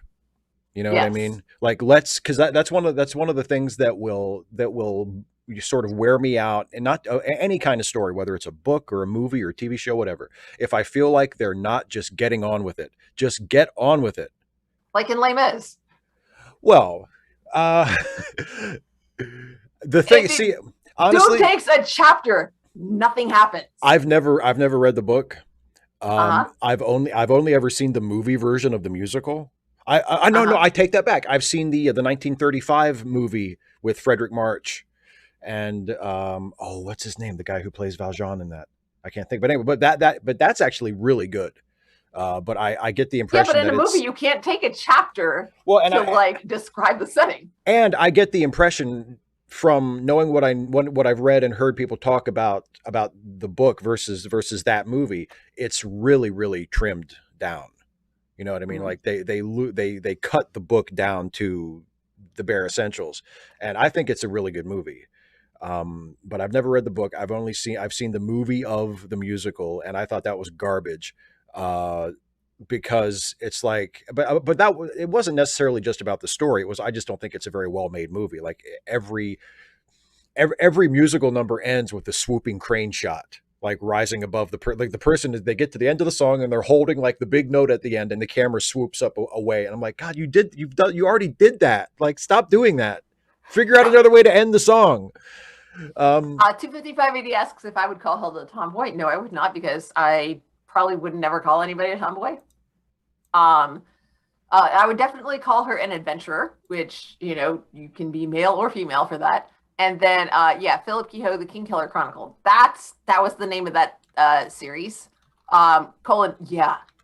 You know what I Yes. mean? Like because that's one of the things that will sort of wear me out, and not any kind of story, whether it's a book or a movie or a TV show, whatever. If I feel like they're not just getting on with it, just get on with it. Like in Les Mis. Well, the thing, see, honestly, dude takes a chapter, nothing happens. I've never read the book. I've only ever seen the movie version of the musical. No, I take that back. I've seen the 1935 movie with Frederick March and what's his name? The guy who plays Valjean in that. I can't think, but anyway, but that's actually really good. But I get the impression but in a movie you can't take a chapter to describe the setting. And I get the impression from knowing what I've read and heard people talk about the book versus that movie, it's really, really trimmed down. You know what I mean? Mm-hmm. Like they cut the book down to the bare essentials, and I think it's a really good movie. But I've never read the book. I've seen the movie of the musical, and I thought that was garbage. Because it's like, but that it wasn't necessarily just about the story. It was, I just don't think it's a very well made movie. Like every musical number ends with the swooping crane shot, like rising above the person. They get to the end of the song and they're holding like the big note at the end, and the camera swoops up away. And I'm like, God, you already did that. Like, stop doing that. Figure out another way to end the song. 25580 asks if I would call Hilda a tomboy. No, I would not, because I probably would never call anybody a tomboy. I would definitely call her an adventurer, which, you can be male or female for that. And then, Philip Kehoe, the King Killer Chronicle. That was the name of that series.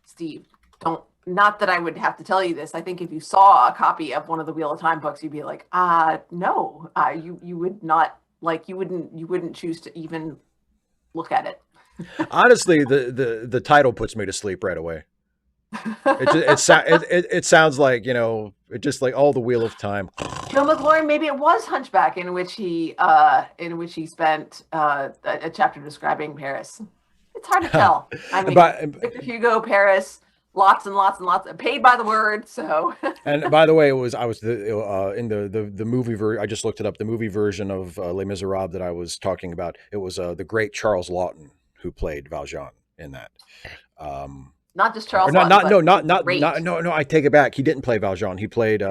Steve, not that I would have to tell you this. I think if you saw a copy of one of the Wheel of Time books, you'd be like, no, you would not, like, you wouldn't choose to even look at it. Honestly, the title puts me to sleep right away. It sounds like, it just like all the Wheel of Time. Joe McLaurin, maybe it was Hunchback, in which he spent a chapter describing Paris. It's hard to tell. I mean, Victor Hugo, Paris, lots and lots and lots, paid by the word. So. And by the way, I was in the movie version. I just looked it up. The movie version of Les Miserables that I was talking about. It was the great Charles Lawton who played Valjean in that. Not just Charles. No, I take it back. He didn't play Valjean. He played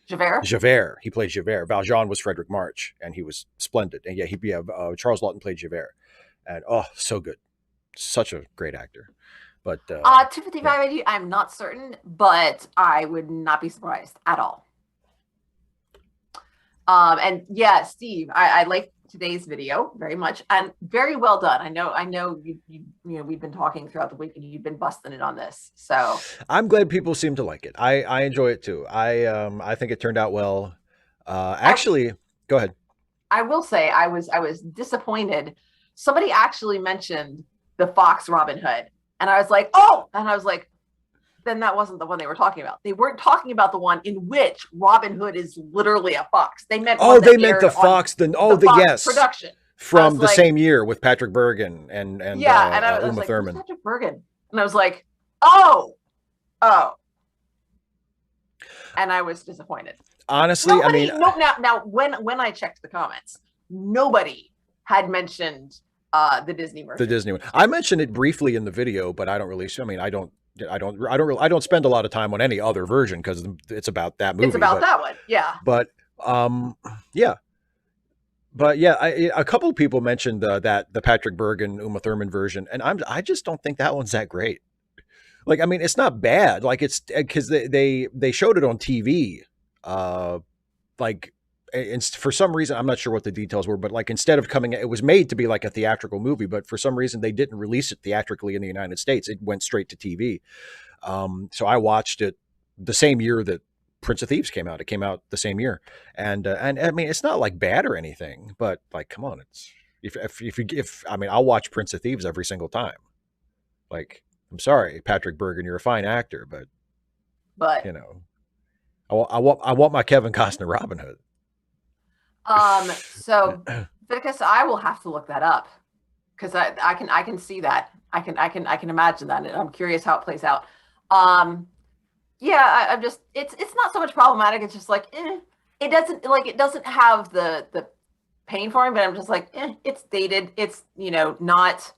Javert. He played Javert. Valjean was Frederick March, and he was splendid. And Charles Lawton played Javert, and so good, such a great actor. But 255, I'm not certain, but I would not be surprised at all. And yeah, Steve, I like today's video very much, and very well done. I know you we've been talking throughout the week, and you've been busting it on this, so I'm glad people seem to like it. I enjoy it too. I think it turned out well. Actually, go ahead. I will say I was disappointed. Somebody actually mentioned the Fox Robin Hood, and I was like, then that wasn't the one they were talking about. They weren't talking about the one in which Robin Hood is literally a fox. They meant the Fox, the Fox yes production from the same year with Patrick Bergen and and I was Uma like, Thurman. Patrick Bergen, and I was like, oh, and I was disappointed. Honestly, now when I checked the comments, nobody had mentioned the Disney version. The Disney one. I mentioned it briefly in the video, but I don't really. I mean, I don't spend a lot of time on any other version because it's about that movie. It's about that one, yeah. But a couple of people mentioned that the Patrick Bergen Uma Thurman version, and I just don't think that one's that great. Like, I mean, it's not bad. Like, it's because they showed it on TV, and for some reason, I'm not sure what the details were, but like instead of it was made to be like a theatrical movie, but for some reason they didn't release it theatrically in the United States. It went straight to TV. So I watched it the same year that Prince of Thieves came out. It came out the same year, and I mean, it's not like bad or anything, but like, come on, it's if I mean, I'll watch Prince of Thieves every single time. Like, I'm sorry, Patrick Bergen, you're a fine actor, but I want my Kevin Costner Robin Hood. So because I will have to look that up, because I can see that. I can imagine that, and I'm curious how it plays out. Yeah, I'm just it's not so much problematic. It's just like it doesn't have the pain for me, but I'm just like it's dated. It's not.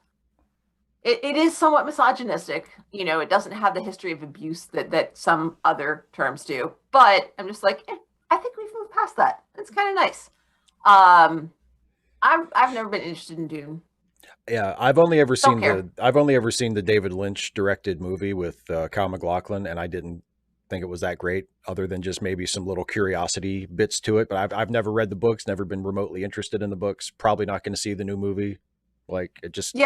It is somewhat misogynistic. It doesn't have the history of abuse that some other terms do. But I'm just like, I think we've moved past that. It's kind of nice. I've never been interested in Dune. Yeah, I've only ever seen the David Lynch directed movie with Kyle MacLachlan, and I didn't think it was that great, other than just maybe some little curiosity bits to it. But I've never read the books, never been remotely interested in the books. Probably not going to see the new movie. Like it just we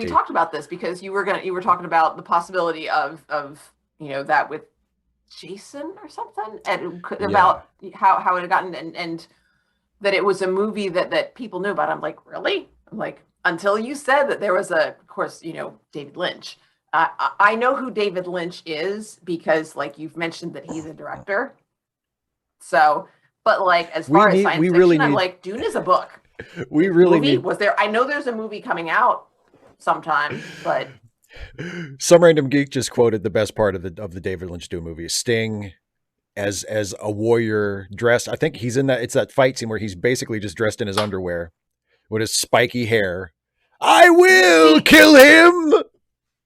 talked about this because you were talking about the possibility of that with Jason or something, and about how it had gotten and that it was a movie that people knew about. I'm like, really? I'm like, until you said that there was of course, David Lynch. I know who David Lynch is because like you've mentioned that he's a director. So, but like as far as science fiction, I'm like, Dune is a book. We really need. Was there? I know there's a movie coming out sometime, but some random geek just quoted the best part of the David Lynch Dune movie: Sting as a warrior dressed. I think he's in that. It's that fight scene where he's basically just dressed in his underwear with his spiky hair. I will kill him.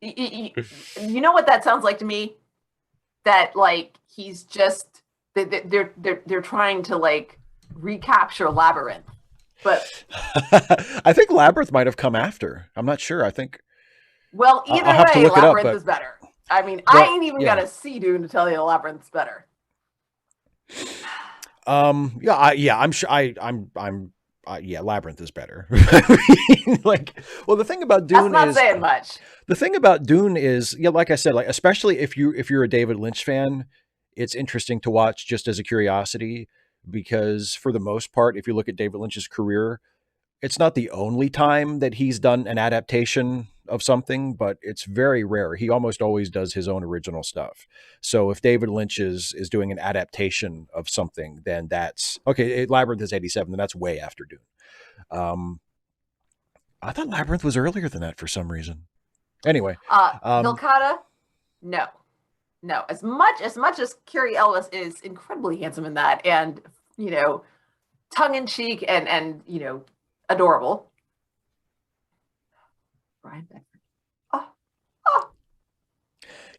You know what that sounds like to me? That like he's just they're trying to like recapture Labyrinth. But I think Labyrinth might have come after. I'm not sure. I think. Well, either way, Labyrinth is better. I mean, I ain't even got to see Dune to tell you Labyrinth's better. I'm sure. Labyrinth is better. I mean, like, well, the thing about Dune that's not saying much. The thing about Dune is, like I said, like especially if you're a David Lynch fan, it's interesting to watch just as a curiosity. Because for the most part, if you look at David Lynch's career, it's not the only time that he's done an adaptation of something, but it's very rare. He almost always does his own original stuff. So if David Lynch is doing an adaptation of something, then that's okay. Labyrinth is 87, and that's way after Dune. I thought Labyrinth was earlier than that for some reason. Anyway, Vilcata, no. As much as Carrie Ellis is incredibly handsome in that, and tongue in cheek and adorable. Brian Beckford.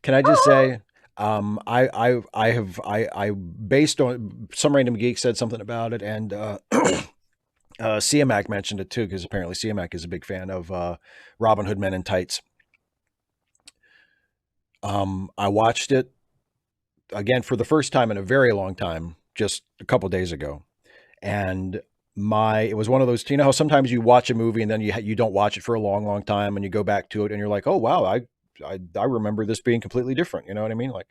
Can I just say, I based on some random geek said something about it, and CMAC mentioned it too, because apparently CMAC is a big fan of Robin Hood Men in Tights. I watched it again for the first time in a very long time, just a couple days ago. And it was one of those, how sometimes you watch a movie and then you don't watch it for a long, long time and you go back to it and you're like, oh, wow, I remember this being completely different. You know what I mean? Like,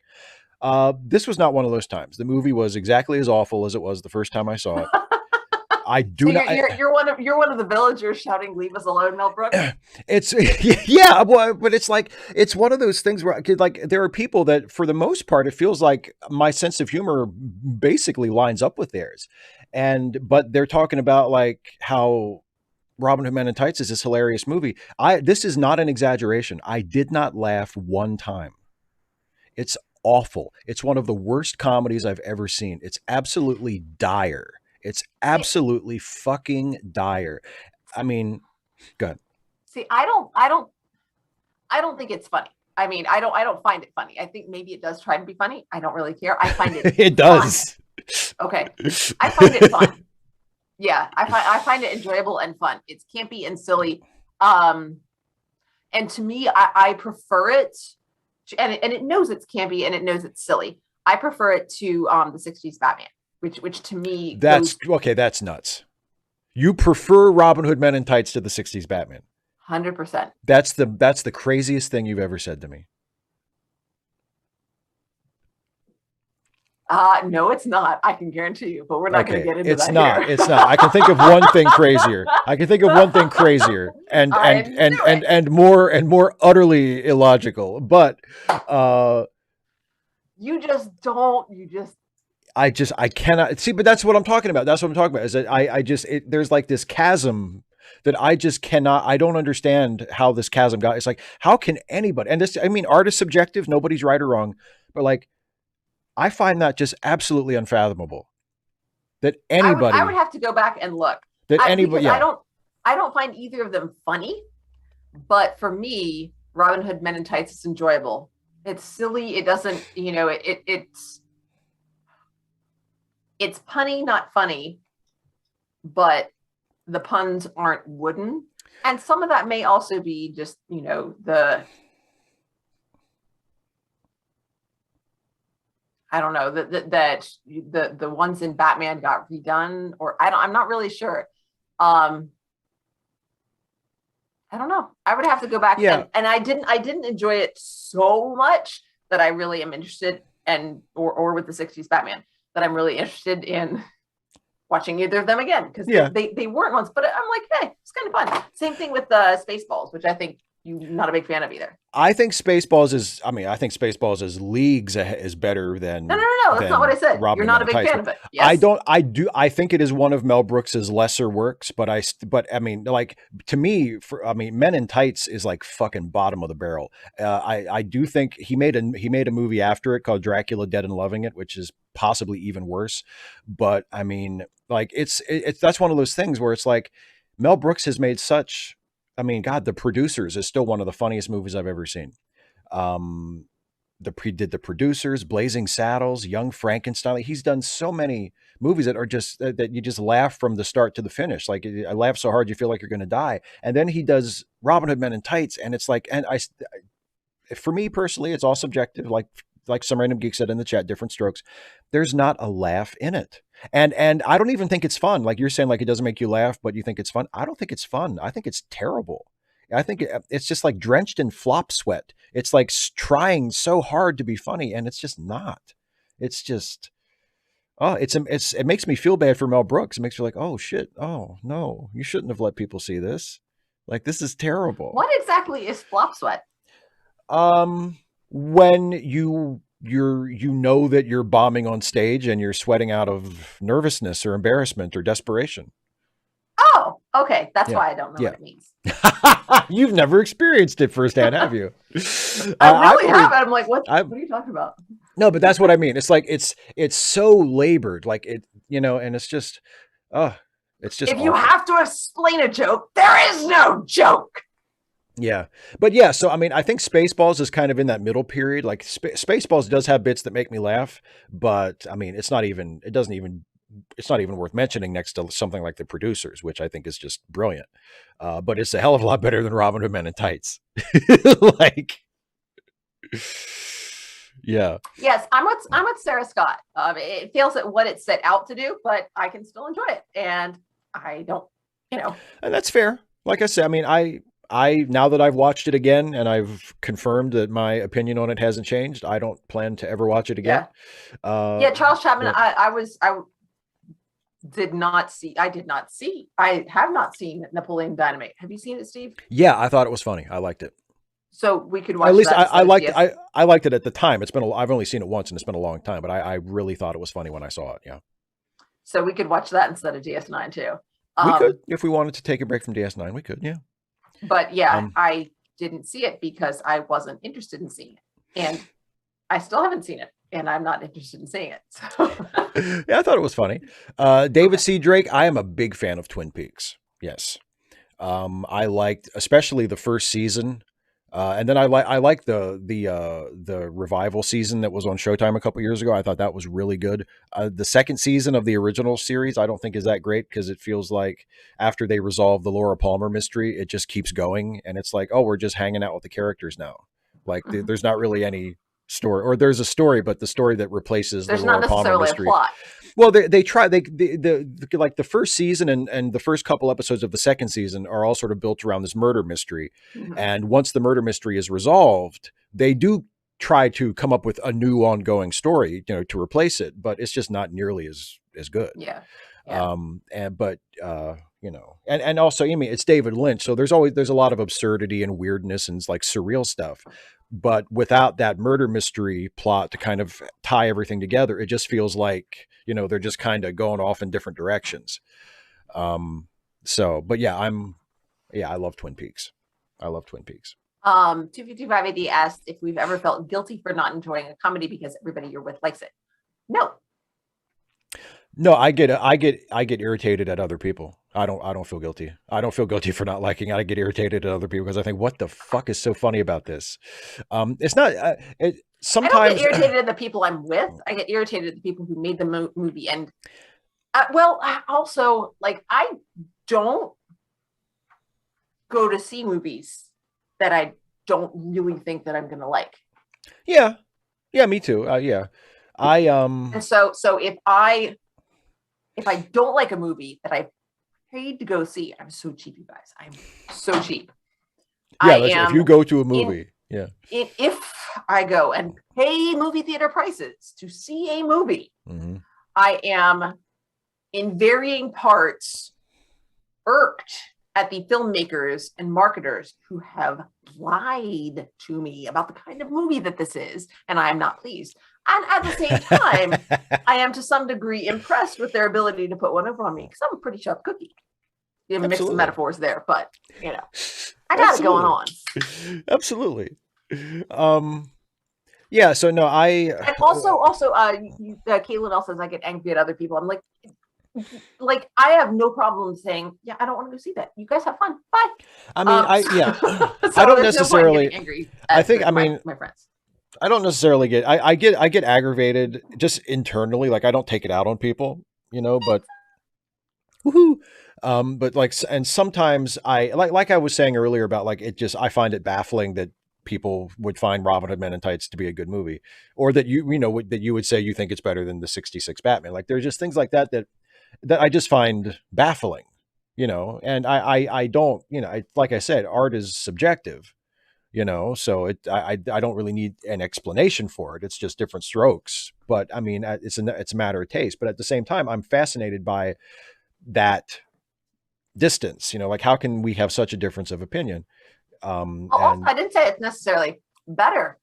this was not one of those times. The movie was exactly as awful as it was the first time I saw it. I do so not. You're one of the villagers shouting, "Leave us alone, Mel Brooks." It's yeah, but it's like it's one of those things where like there are people that, for the most part, it feels like my sense of humor basically lines up with theirs, but they're talking about like how Robin Hood Men in Tights is this hilarious movie. This is not an exaggeration. I did not laugh one time. It's awful. It's one of the worst comedies I've ever seen. It's absolutely dire. It's absolutely fucking dire. I mean, go ahead. See, I don't think it's funny. I mean, I don't find it funny. I think maybe it does try to be funny. I don't really care. I find it it does. Fun. Okay. I find it fun. Yeah, I find it enjoyable and fun. It's campy and silly. And to me, I prefer it, and it knows it's campy and it knows it's silly. I prefer it to the 60s Batman. Which to me that's nuts. You prefer Robin Hood Men in Tights to the 60s Batman? 100%. That's the craziest thing you've ever said to me. No, it's not. I can guarantee you, but we're not going to get into that. It's not. I can think of one thing crazier. and more utterly illogical. But I cannot see, but that's what I'm talking about. Is that there's like this chasm that I just cannot, I don't understand how this chasm got. It's like, how can anybody, and this, I mean, art is subjective, nobody's right or wrong, but like, I find that just absolutely unfathomable that anybody, I would have to go back and look. That anybody, yeah. I don't find either of them funny, but for me, Robin Hood Men in Tights is enjoyable. It's silly. It doesn't, you know, it's punny, not funny, but the puns aren't wooden. And some of that may also be just, you know, I don't know that the ones in Batman got redone, or I'm not really sure. I don't know. I would have to go back. Yeah. And I didn't enjoy it so much that I really am interested, or with the 60s Batman, that I'm really interested in watching either of them again, because they weren't once, but I'm like, hey, it's kind of fun. Same thing with the Spaceballs, which I think you're not a big fan of either. I think Spaceballs is leagues is better than. No. That's not what I said. You're not a big fan of it. Yes. I think it is one of Mel Brooks's lesser works, but I mean, like, to me, Men in Tights is like fucking bottom of the barrel. I do think he made a movie after it called Dracula Dead and Loving It, which is possibly even worse. But I mean, like, it's that's one of those things where it's like Mel Brooks has made such. I mean, God, The Producers is still one of the funniest movies I've ever seen. Did The Producers, Blazing Saddles, Young Frankenstein. He's done so many movies that are just that you just laugh from the start to the finish. Like, I laugh so hard you feel like you're going to die. And then he does Robin Hood Men in Tights, and it's like, for me personally, it's all subjective. Like some random geek said in the chat, different strokes. There's not a laugh in it. And I don't even think it's fun. Like you're saying, like, it doesn't make you laugh, but you think it's fun. I don't think it's fun. I think it's terrible. I think it's just like drenched in flop sweat. It's like trying so hard to be funny, and it's just not. It's just, it makes me feel bad for Mel Brooks. It makes me like, oh shit, oh no, you shouldn't have let people see this. Like, this is terrible. What exactly is flop sweat? When you know that you're bombing on stage and you're sweating out of nervousness or embarrassment or desperation. Oh, okay. That's why I don't know what it means. You've never experienced it firsthand, have you? I really have. I'm like, what are you talking about? No, but that's what I mean. It's like, it's so labored, like it, you know, and it's just, it's just, if you have to explain a joke, there is no joke. Yeah. But yeah, so I mean, I think Spaceballs is kind of in that middle period. Like Spaceballs does have bits that make me laugh, but I mean, it's not even worth mentioning next to something like The Producers, which I think is just brilliant. But it's a hell of a lot better than Robin Hood Men in Tights. Like, yeah. Yes, I'm with Sarah Scott. It fails at what it set out to do, but I can still enjoy it. And I don't, and that's fair. Like I said, I mean, I now that I've watched it again and I've confirmed that my opinion on it hasn't changed, I don't plan to ever watch it again. Yeah, Charles Chapman. I have not seen Napoleon Dynamite. Have you seen it, Steve? Yeah, I thought it was funny. I liked it. So we could watch. At least I liked it at the time. I've only seen it once, and it's been a long time, but I really thought it was funny when I saw it. Yeah. So we could watch that instead of DS9 too. We could, if we wanted to take a break from DS9. We could, yeah. But yeah, I didn't see it because I wasn't interested in seeing it, and I still haven't seen it, and I'm not interested in seeing it. So. Yeah, I thought it was funny. David C. Drake, I am a big fan of Twin Peaks. Yes. I liked especially the first season. And then I like the revival season that was on Showtime a couple years ago. I thought that was really good. The second season of the original series, I don't think is that great because it feels like after they resolve the Laura Palmer mystery, it just keeps going. And it's like, oh, we're just hanging out with the characters now. Like there's not really any story, or there's a story, but the story that replaces the Laura Palmer mystery. A plot. Well, they try, like the first season and the first couple episodes of the second season are all sort of built around this murder mystery. Mm-hmm. And once the murder mystery is resolved, they do try to come up with a new ongoing story, to replace it, but it's just not nearly as good. Yeah. And also, I mean, it's David Lynch. So there's a lot of absurdity and weirdness and like surreal stuff. But without that murder mystery plot to kind of tie everything together, it just feels like, they're just kind of going off in different directions. So, but yeah, I love Twin Peaks. I love Twin Peaks. 255AD asked if we've ever felt guilty for not enjoying a comedy because everybody you're with likes it. No. No, I get irritated at other people. I don't feel guilty. I don't feel guilty for not liking it. I get irritated at other people because I think, what the fuck is so funny about this? It's not. Sometimes I don't get irritated at the people I'm with. I get irritated at the people who made the movie. And also, like, I don't go to see movies that I don't really think that I'm gonna like. Yeah, me too. Yeah, And so if I don't like a movie that I paid to go see, I'm so cheap, you guys. I'm so cheap. Yeah, if you go to a movie, if I go and pay movie theater prices to see a movie, mm-hmm. I am in varying parts irked at the filmmakers and marketers who have lied to me about the kind of movie that this is, and I am not pleased. And at the same time, I am to some degree impressed with their ability to put one over on me because I'm a pretty sharp cookie. You have a mix of metaphors there, but you know, I got it going on. Absolutely. Yeah. So no, and also, Caitlin also says I get angry at other people. I'm like I have no problem saying, yeah, I don't want to go see that. You guys have fun. Bye. I mean, so I don't necessarily. No angry I think. I mean, my friends. I don't necessarily get. I get aggravated just internally. Like I don't take it out on people, you know. But woohoo. But like, and sometimes I like I was saying earlier about like it just I find it baffling that people would find Robin Hood Men in Tights to be a good movie, or that you know that you would say you think it's better than the '66 Batman. Like there's just things like that I just find baffling, you know. And I don't, you know, like I said, art is subjective, you know. So I don't really need an explanation for it. It's just different strokes. But I mean, it's a matter of taste. But at the same time, I'm fascinated by that distance, you know, like how can we have such a difference of opinion? I didn't say it's necessarily better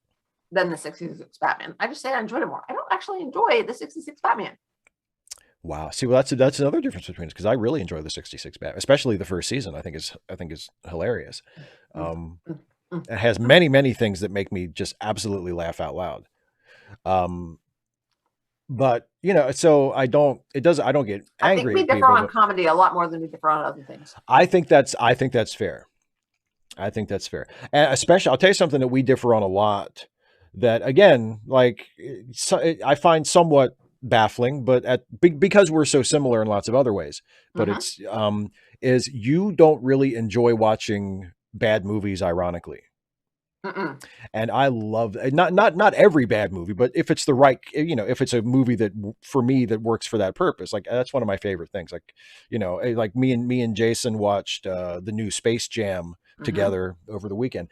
than the '66 Batman. I just say I enjoyed it more. I don't actually enjoy the '66 Batman. Wow. See, well, that's another difference between us because I really enjoy the '66 Batman, especially the first season. I think is hilarious. It has many things that make me just absolutely laugh out loud. But you know, so I don't get angry. I think we differ on comedy a lot more than we differ on other things. I think that's fair. I think that's fair. And especially, I'll tell you something that we differ on a lot that again, like I find somewhat baffling, but because we're so similar in lots of other ways, but it's, is you don't really enjoy watching bad movies, ironically. And I love not every bad movie, but if it's the right, you know, if it's a movie that for me that works for that purpose, like that's one of my favorite things. Like, you know, like me and Jason watched the new Space Jam together over the weekend,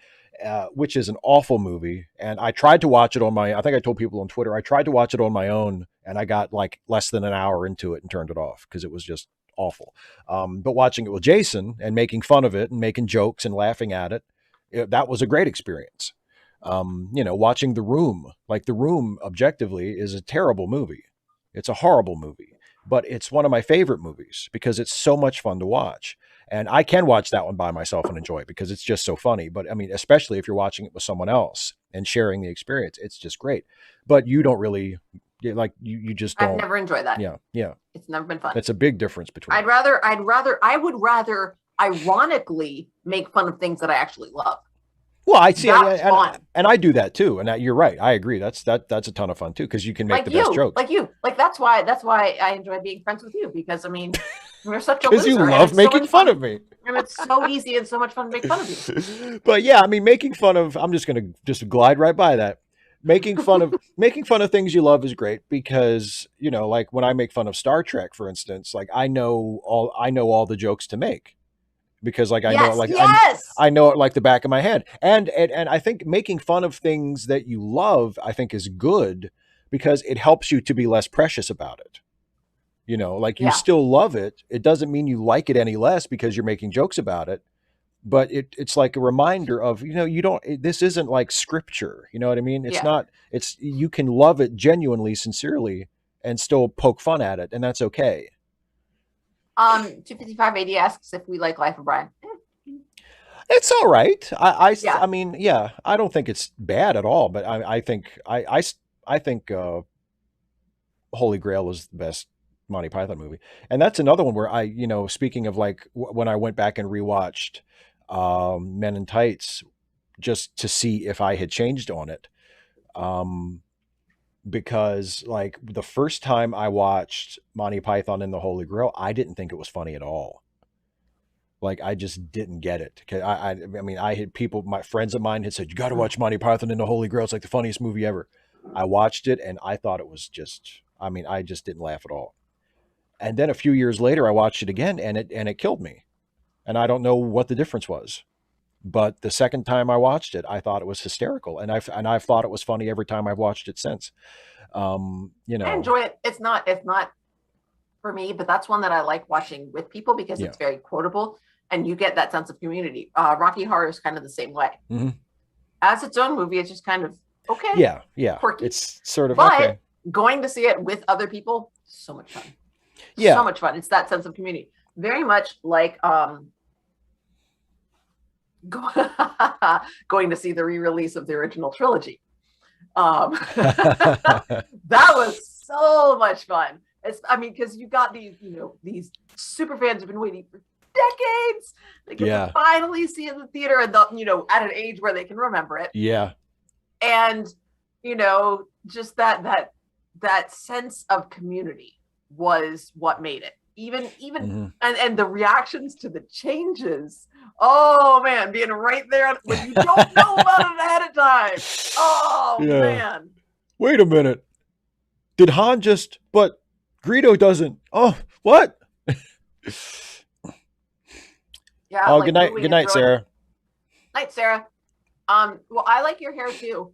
which is an awful movie. And I tried to watch it I think I told people on Twitter, I tried to watch it on my own and I got like less than an hour into it and turned it off because it was just awful. But watching it with Jason and making fun of it and making jokes and laughing at it, that was a great experience. You know, watching The Room, like The Room objectively is a terrible movie. It's a horrible movie, but it's one of my favorite movies because it's so much fun to watch. And I can watch that one by myself and enjoy it because it's just so funny. But I mean, especially if you're watching it with someone else and sharing the experience, it's just great. But you don't really like, you just don't. I've never enjoyed that. Yeah. It's never been fun. That's a big difference between. I would rather ironically make fun of things that I actually love. Well, I see, and I do that too. And you're right. I agree. That's a ton of fun too because you can make the best jokes. Like that's why I enjoy being friends with you because I mean, you're such a loser. Because you love making fun of me. And it's so easy and so much fun to make fun of you. But yeah, I mean, making fun of. I'm just gonna glide right by that. Making fun of things you love is great because, you know, like when I make fun of Star Trek, for instance, like I know all the jokes to make. Because like I know it like the back of my head. And I think making fun of things that you love, I think is good because it helps you to be less precious about it. You know, like you still love it. It doesn't mean you like it any less because you're making jokes about it. But it's like a reminder of, you know, this isn't like scripture. You know what I mean? You can love it genuinely, sincerely, and still poke fun at it. And that's okay. 255 AD asks if we like Life of Brian. It's all right. Yeah. I mean, yeah, I don't think it's bad at all, but I think Holy Grail is the best Monty Python movie. And that's another one where speaking of like when I went back and rewatched Men in Tights just to see if I had changed on it. Because like the first time I watched Monty Python and the Holy Grail, I didn't think it was funny at all. Like I just didn't get it. I mean, I had people, my friends of mine had said, "You got to watch Monty Python and the Holy Grail. It's like the funniest movie ever." I watched it and I thought it was just, I mean, I just didn't laugh at all. And then a few years later, I watched it again and it killed me. And I don't know what the difference was. But the second time I watched it, I thought it was hysterical, and I've thought it was funny every time I've watched it since. I enjoy it. It's not for me, but that's one that I like watching with people because it's very quotable, and you get that sense of community. Rocky Horror is kind of the same way. Mm-hmm. As its own movie, it's just kind of okay. Yeah, quirky. It's sort of but okay. Going to see it with other people, so much fun. Yeah, so much fun. It's that sense of community, very much like going to see the re-release of the original trilogy. That was so much fun. I mean, because you got these super fans have been waiting for decades. They get to finally see it in the theater, and at an age where they can remember it. Yeah, and just that sense of community was what made it. Even and the reactions to the changes. Oh man, being right there when you don't know about it ahead of time. Oh man. Wait a minute. Did Han just? But Greedo doesn't. Oh, what? Yeah. Oh, good night, Sarah. Night, Sarah. Well, I like your hair too.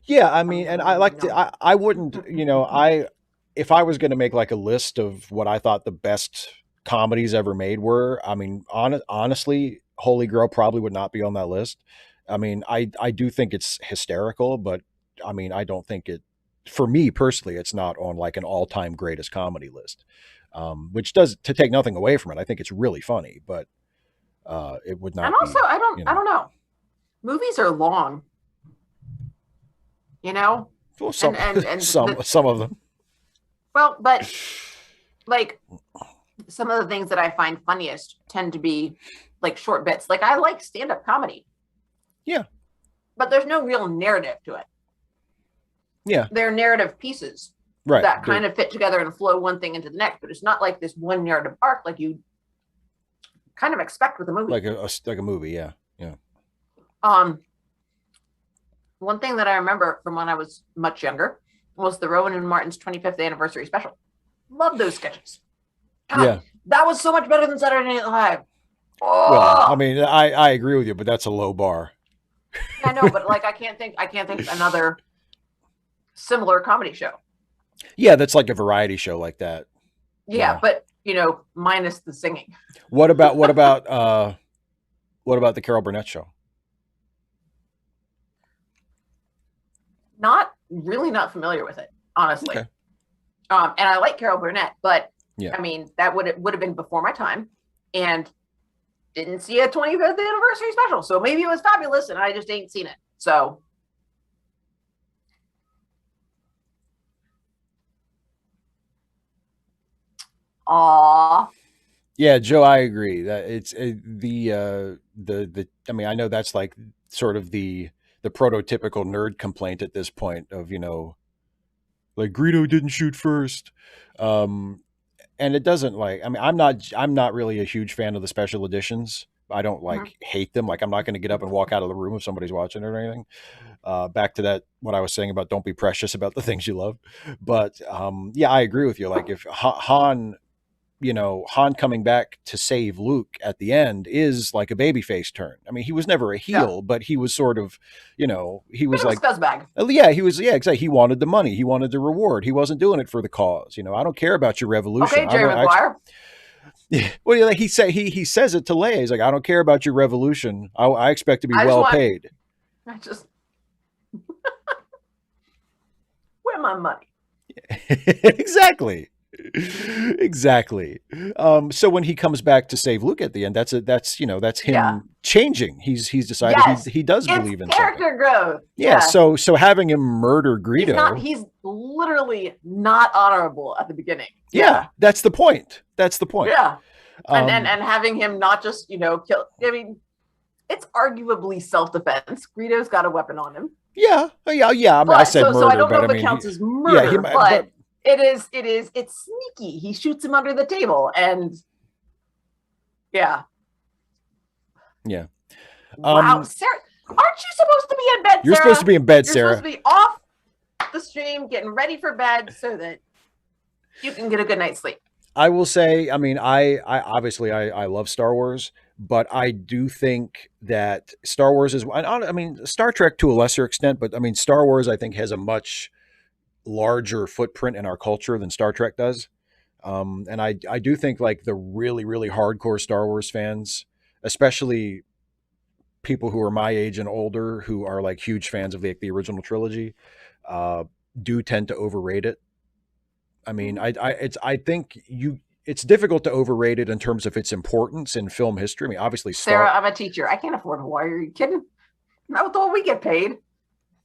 Yeah, I mean, and I like to. I wouldn't. If I was going to make like a list of what I thought the best comedies ever made were, I mean, honestly, Holy Grail probably would not be on that list. I mean, I do think it's hysterical, but I mean, I don't think it, for me personally, it's not on like an all-time greatest comedy list, which does, to take nothing away from it. I think it's really funny, but it would not. And also, I don't know. Movies are long. Well, some of them. Well, but like some of the things that I find funniest tend to be like short bits. Like I like stand-up comedy. Yeah. But there's no real narrative to it. Yeah. They're narrative pieces that kind of fit together and flow one thing into the next, but it's not like this one narrative arc like you kind of expect with a movie. Like a movie, yeah. Yeah. One thing that I remember from when I was much younger was the Rowan and Martin's 25th anniversary special. Love those sketches. God, that was so much better than Saturday Night Live. Oh. Well, I mean, I agree with you, but that's a low bar. I know, but like I can't think of another similar comedy show. Yeah, that's like a variety show like that. Yeah, but minus the singing. What about the Carol Burnett show? Not familiar with it, honestly. Okay. And I like Carol Burnett, but yeah. I mean that would have been before my time, and didn't see a 25th anniversary special. So maybe it was fabulous, and I just ain't seen it. So, yeah, Joe, I agree that it's the I mean, I know that's like sort of the prototypical nerd complaint at this point of, like Greedo didn't shoot first. And it doesn't, like, I mean, I'm not really a huge fan of the special editions. I don't hate them. Like, I'm not going to get up and walk out of the room if somebody's watching it or anything. Back to that, what I was saying about don't be precious about the things you love. But yeah, I agree with you. Like if Han coming back to save Luke at the end is like a babyface turn. I mean, he was never a heel, but he was sort of, he was like scuzzbag. Yeah, he was. Yeah, exactly. He wanted the money. He wanted the reward. He wasn't doing it for the cause. I don't care about your revolution. Okay, Jerry Maguire. Well, like he says it to Leia. He's like, I don't care about your revolution. I expect to be well paid. Where my money? Exactly. Exactly. So when he comes back to save Luke at the end, that's him changing. He's decided he does believe in character something. growth. Yeah. So having him murder Greedo, he's literally not honorable at the beginning. Yeah, that's the point. Yeah. And having him not just, kill. I mean, it's arguably self-defense. Greedo's got a weapon on him. Yeah. I mean, I said murder, so I don't know if it counts as murder, but it's sneaky. He shoots him under the table, and yeah. Wow, Sarah, aren't you supposed to be in bed? You're supposed to be in bed, Sarah. You're supposed to be off the stream, getting ready for bed, so that you can get a good night's sleep. I will say, I mean, I obviously love Star Wars, but I do think that Star Wars is, I mean, Star Trek to a lesser extent, but I mean, Star Wars, I think, has a much larger footprint in our culture than Star Trek does. And I do think like the really, really hardcore Star Wars fans, especially people who are my age and older, who are like huge fans of the original trilogy, do tend to overrate it. I mean, I think it's difficult to overrate it in terms of its importance in film history. I mean, obviously, Sarah, I'm a teacher. I can't afford Hawaii. Are you kidding? Not with all we get paid.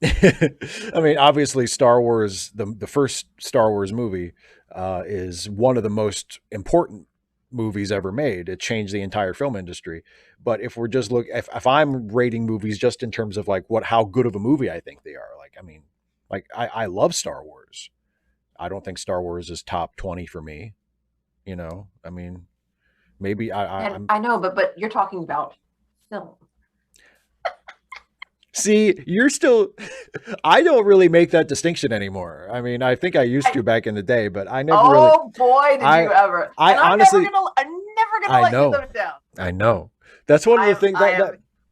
I mean, obviously, Star Wars, the first Star Wars movie, is one of the most important movies ever made. It changed the entire film industry. But if we're just if I'm rating movies just in terms of like how good of a movie I think they are, like, I mean, like I love Star Wars. I don't think Star Wars is top 20 for me. I mean, maybe I know, but you're talking about film. See, you're still, I don't really make that distinction anymore. I mean, I think I used to back in the day, but I never really. Oh boy, did you ever. I'm never gonna let you live down. I know. That's one of the things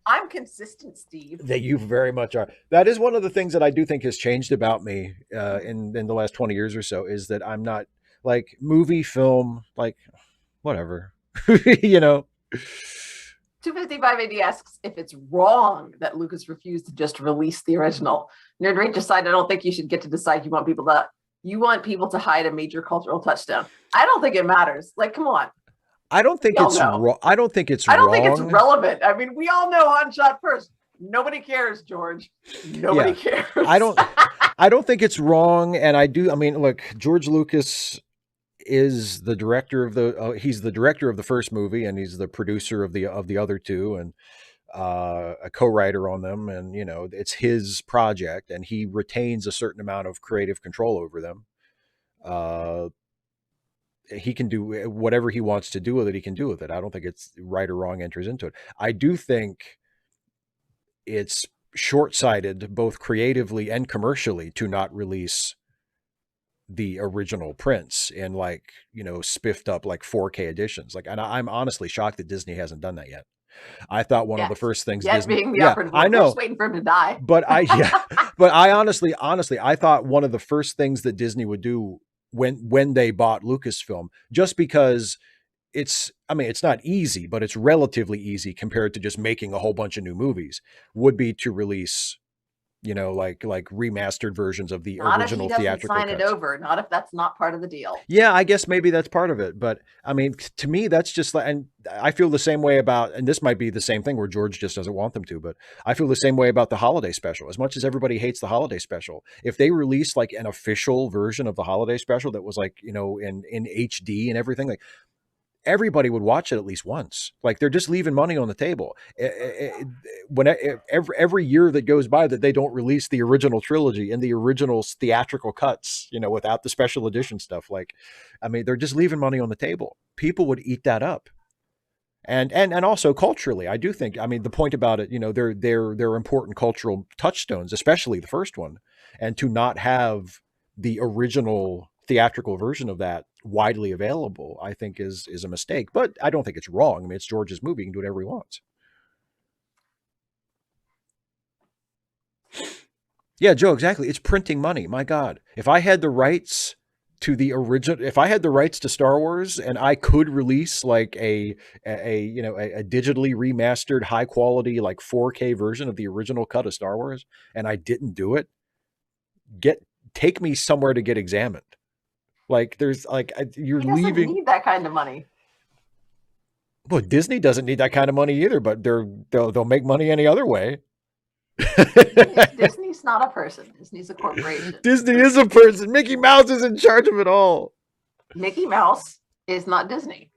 I'm consistent, Steve. That you very much are. That is one of the things that I do think has changed about me in the last 20 years or so, is that I'm not like movie, film, like whatever, 255 AD asks if it's wrong that Lucas refused to just release the original. Nerd Rage decided, I don't think you should get to decide. You want people to hide a major cultural touchdown. I don't think it matters. Like, come on. I don't think it's wrong. I don't think it's relevant. I mean, we all know Han shot first. Nobody cares, George. Nobody cares. I don't think it's wrong. And I mean, look, George Lucas is the director of he's the director of the first movie, and he's the producer of the other two, and a co-writer on them, and it's his project, and he retains a certain amount of creative control over them. He can do whatever he wants to do with it. He can do with it. I don't think it's right or wrong enters into it. I do think it's short-sighted, both creatively and commercially, to not release the original prints in spiffed up like 4K editions. Like, and I'm honestly shocked that Disney hasn't done that yet. I thought one of the first things Disney, being the I know, just waiting for him to die. But I honestly, I thought one of the first things that Disney would do when they bought Lucasfilm, just because it's not easy, but it's relatively easy compared to just making a whole bunch of new movies, would be to release like remastered versions of the original theatrical cuts. Sign it over, not if that's not part of the deal. Yeah, I guess maybe that's part of it. But I mean, to me, that's just like, and I feel the same way about, and this might be the same thing where George just doesn't want them to, but I feel the same way about the holiday special. As much as everybody hates the holiday special, if they released like an official version of the holiday special that was like, in HD and everything, like, everybody would watch it at least once. Like, they're just leaving money on the table. Every year that goes by that they don't release the original trilogy and the original theatrical cuts, without the special edition stuff, like, I mean, they're just leaving money on the table. People would eat that up. And also culturally, I do think, I mean, the point about it, they're important cultural touchstones, especially the first one, and to not have the original theatrical version of that widely available, I think is a mistake. But I don't think it's wrong. I mean, it's George's movie. He can do whatever he wants. Yeah, Joe, exactly. It's printing money. My God. If I had the rights to the original, if I had the rights to Star Wars and I could release like a digitally remastered high quality, like 4K version of the original cut of Star Wars, and I didn't do it, take me somewhere to get examined. Like there's like you're leaving. Need that kind of money. Well, Disney doesn't need that kind of money either, but they'll make money any other way. Disney's not a person. Disney's a corporation. Disney is a person. Mickey Mouse is in charge of it all. Mickey Mouse is not Disney.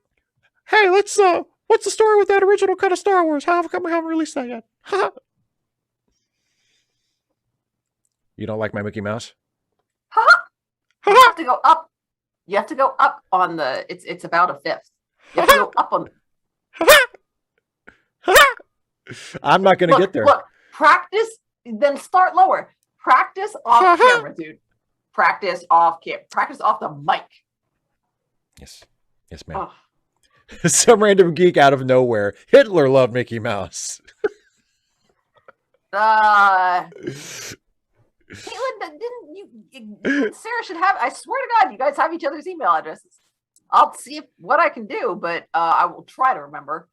Hey, let's what's the story with that original cut of Star Wars? How come we haven't released that yet? You don't like my Mickey Mouse? You have to go up. You have to go up on the. It's about a fifth. You have to go up on. I'm not going to get there. Look, practice, then start lower. Practice off camera, dude. Practice off camera. Practice off the mic. Yes, ma'am. Some random geek out of nowhere. Hitler loved Mickey Mouse. Caitlin, didn't you? Sarah should have. I swear to God, you guys have each other's email addresses. I'll see what I can do, but I will try to remember.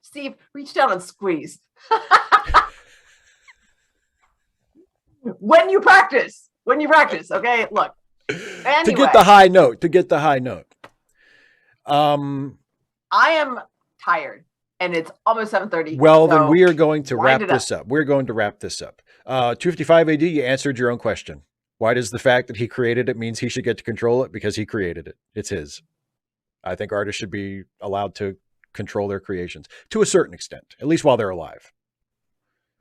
Steve, reach down and squeeze. When you practice, okay? Look. Anyway, to get the high note. I am tired, and it's almost 7:30. Well, then we are going to wrap this up. We're going to wrap this up. 255 AD, you answered your own question. Why does the fact that he created it means he should get to control it? Because he created it. It's his. I think artists should be allowed to control their creations to a certain extent, at least while they're alive.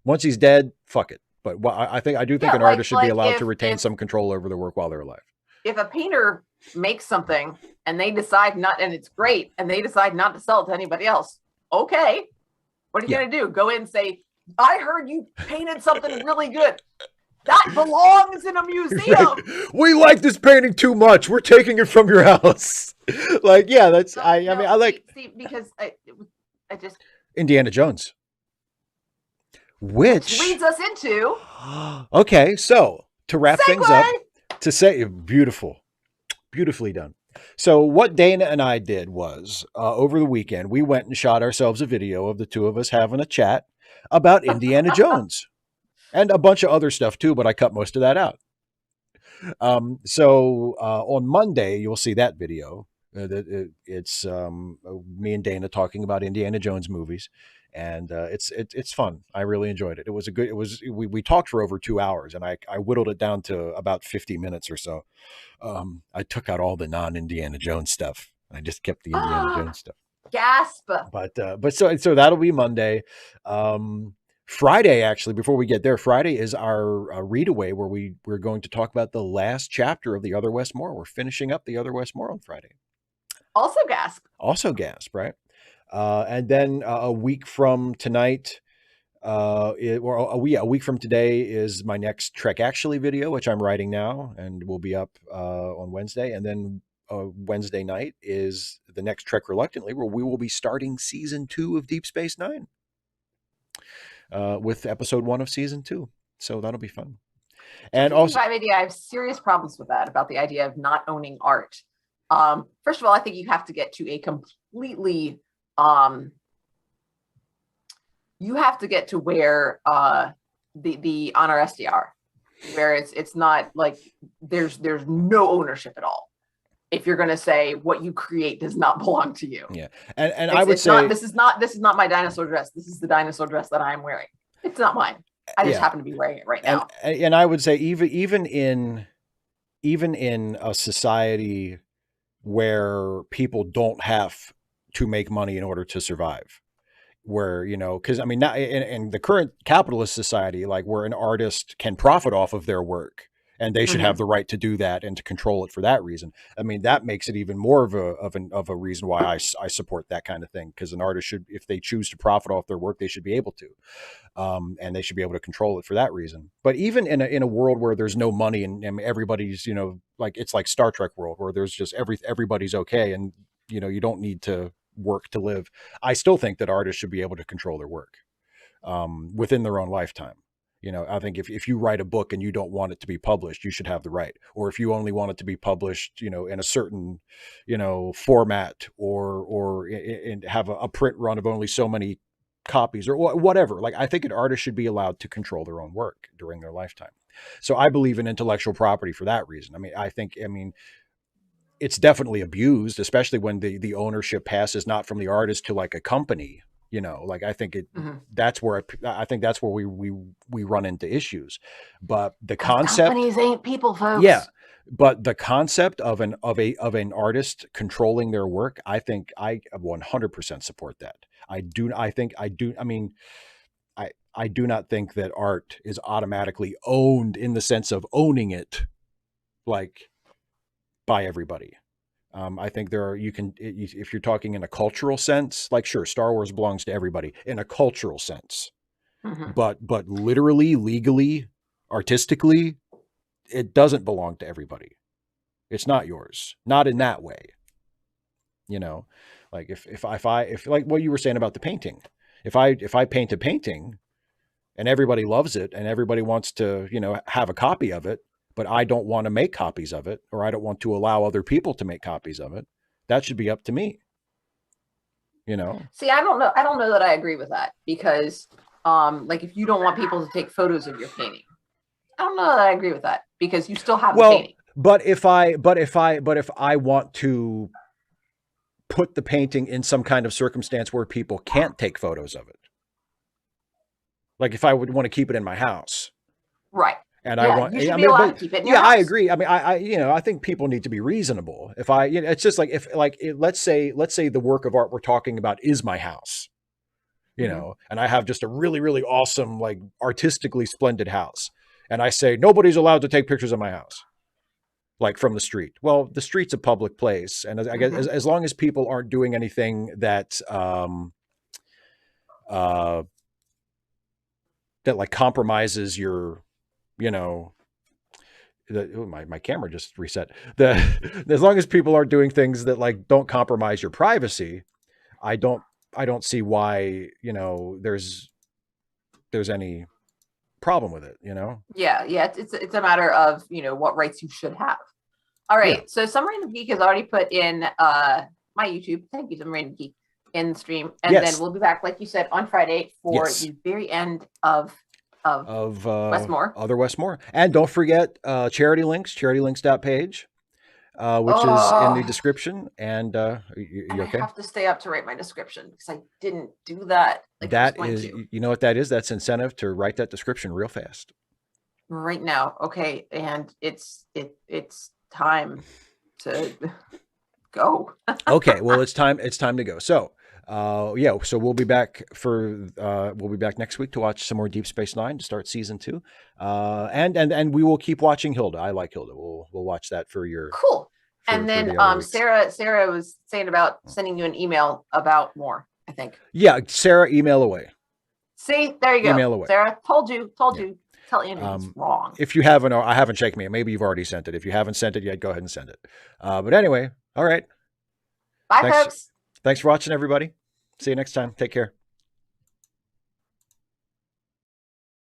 Once he's dead, fuck it. But I do think an artist should be allowed to retain some control over their work while they're alive. If a painter makes something and they decide not, and it's great, and they decide not to sell it to anybody else, okay. What are you going to do? Go in and say, I heard you painted something really good. That belongs in a museum. Right. We like this painting too much. We're taking it from your house. Like, yeah, that's, I mean, I like. See, because I just. Indiana Jones. Which leads us into. Okay, so to wrap things up, to say, beautifully done. So what Dana and I did was, over the weekend, we went and shot ourselves a video of the two of us having a chat about Indiana Jones. And a bunch of other stuff too, but I cut most of that out. So on Monday, you'll see that video. It's me and Dana talking about Indiana Jones movies, and it's fun. I really enjoyed it. We talked for over 2 hours, and I whittled it down to about 50 minutes or so. I took out all the non-Indiana Jones stuff. I just kept the Indiana Jones stuff. Gasp! But so that'll be Monday. Friday, actually, before we get there, Friday is our read-away where we're going to talk about the last chapter of The Other Westmore. We're finishing up The Other Westmore on Friday. Also gasp, right? And then a week from tonight, a week from today is my next Trek Actually video, which I'm writing now and will be up on Wednesday. And then Wednesday night is the next Trek Reluctantly, where we will be starting season 2 of Deep Space Nine. With episode 1 of season 2. So that'll be fun. And also, I have serious problems with that, about the idea of not owning art. First of all, I think you have to get to a completely, you have to get to where the honor SDR, where it's not like there's no ownership at all. If you're going to say what you create does not belong to you. Yeah. And I would say this is not my dinosaur dress. This is the dinosaur dress that I'm wearing. It's not mine. I just happen to be wearing it right now. And I would say even in a society where people don't have to make money in order to survive, where, because I mean, now in the current capitalist society, like where an artist can profit off of their work, and they should have the right to do that and to control it for that reason. I mean, that makes it even more of a reason why I support that kind of thing. Because an artist should, if they choose to profit off their work, they should be able to, and they should be able to control it for that reason. But even in a world where there's no money and everybody's, like it's like Star Trek world where there's just everybody's okay, and you don't need to work to live. I still think that artists should be able to control their work within their own lifetime. I think if you write a book and you don't want it to be published, you should have the right. Or if you only want it to be published, in a certain, format, or have a print run of only so many copies or whatever. Like, I think an artist should be allowed to control their own work during their lifetime. So I believe in intellectual property for that reason. I mean, it's definitely abused, especially when the ownership passes not from the artist to like a company. Like I think that's where we run into issues. But the concept, companies ain't people, folks. Yeah, but the concept of an artist controlling their work, I think I 100% support that. I do not think that art is automatically owned in the sense of owning it, like, by everybody. I think if you're talking in a cultural sense, like, sure, Star Wars belongs to everybody in a cultural sense, but literally, legally, artistically, it doesn't belong to everybody. It's not yours, not in that way. Like if like what you were saying about the painting, if I paint a painting and everybody loves it and everybody wants to, have a copy of it, but I don't want to make copies of it, or I don't want to allow other people to make copies of it, that should be up to me. See, I don't know that I agree with that, because like, if you don't want people to take photos of your painting, I don't know that I agree with that, because you still have the painting. But if I want to put the painting in some kind of circumstance where people can't take photos of it, like if I would want to keep it in my house, right? And you should be allowed to keep it in your house. I agree. I mean, I think people need to be reasonable. If it's just like, let's say the work of art we're talking about is my house, and I have just a really, really awesome, like, artistically splendid house. And I say, nobody's allowed to take pictures of my house, like, from the street. Well, the street's a public place. And I guess as long as people aren't doing anything that, that like compromises your, my camera just reset. As long as people aren't doing things that, like, don't compromise your privacy, I don't see why, there's any problem with it, Yeah. It's a matter of, what rights you should have. All right. Yeah. So Some Random Geek has already put in my YouTube. Thank you, Some Random Geek, in the stream. And then we'll be back, like you said, on Friday for the very end of Westmore. Other Westmore. And don't forget charity links.page, which is in the description. And you okay? I have to stay up to write my description, because I didn't do that. That is, you know what that is? That's incentive to write that description real fast. Right now. Okay. And it's time to go. Okay. Well, it's time to go. So, so we'll be back next week to watch some more Deep Space Nine to start season 2. And we will keep watching Hilda. I like Hilda. We'll watch that for your cool. And then Sarah was saying about sending you an email about more, I think. Yeah, Sarah, email away. See, there you go. Email away. Sarah, told you. Tell Andy it's wrong. If you haven't, or I haven't checked me. Maybe you've already sent it. If you haven't sent it yet, go ahead and send it. But anyway, all right. Bye, folks. Thanks for watching, everybody. See you next time. Take care.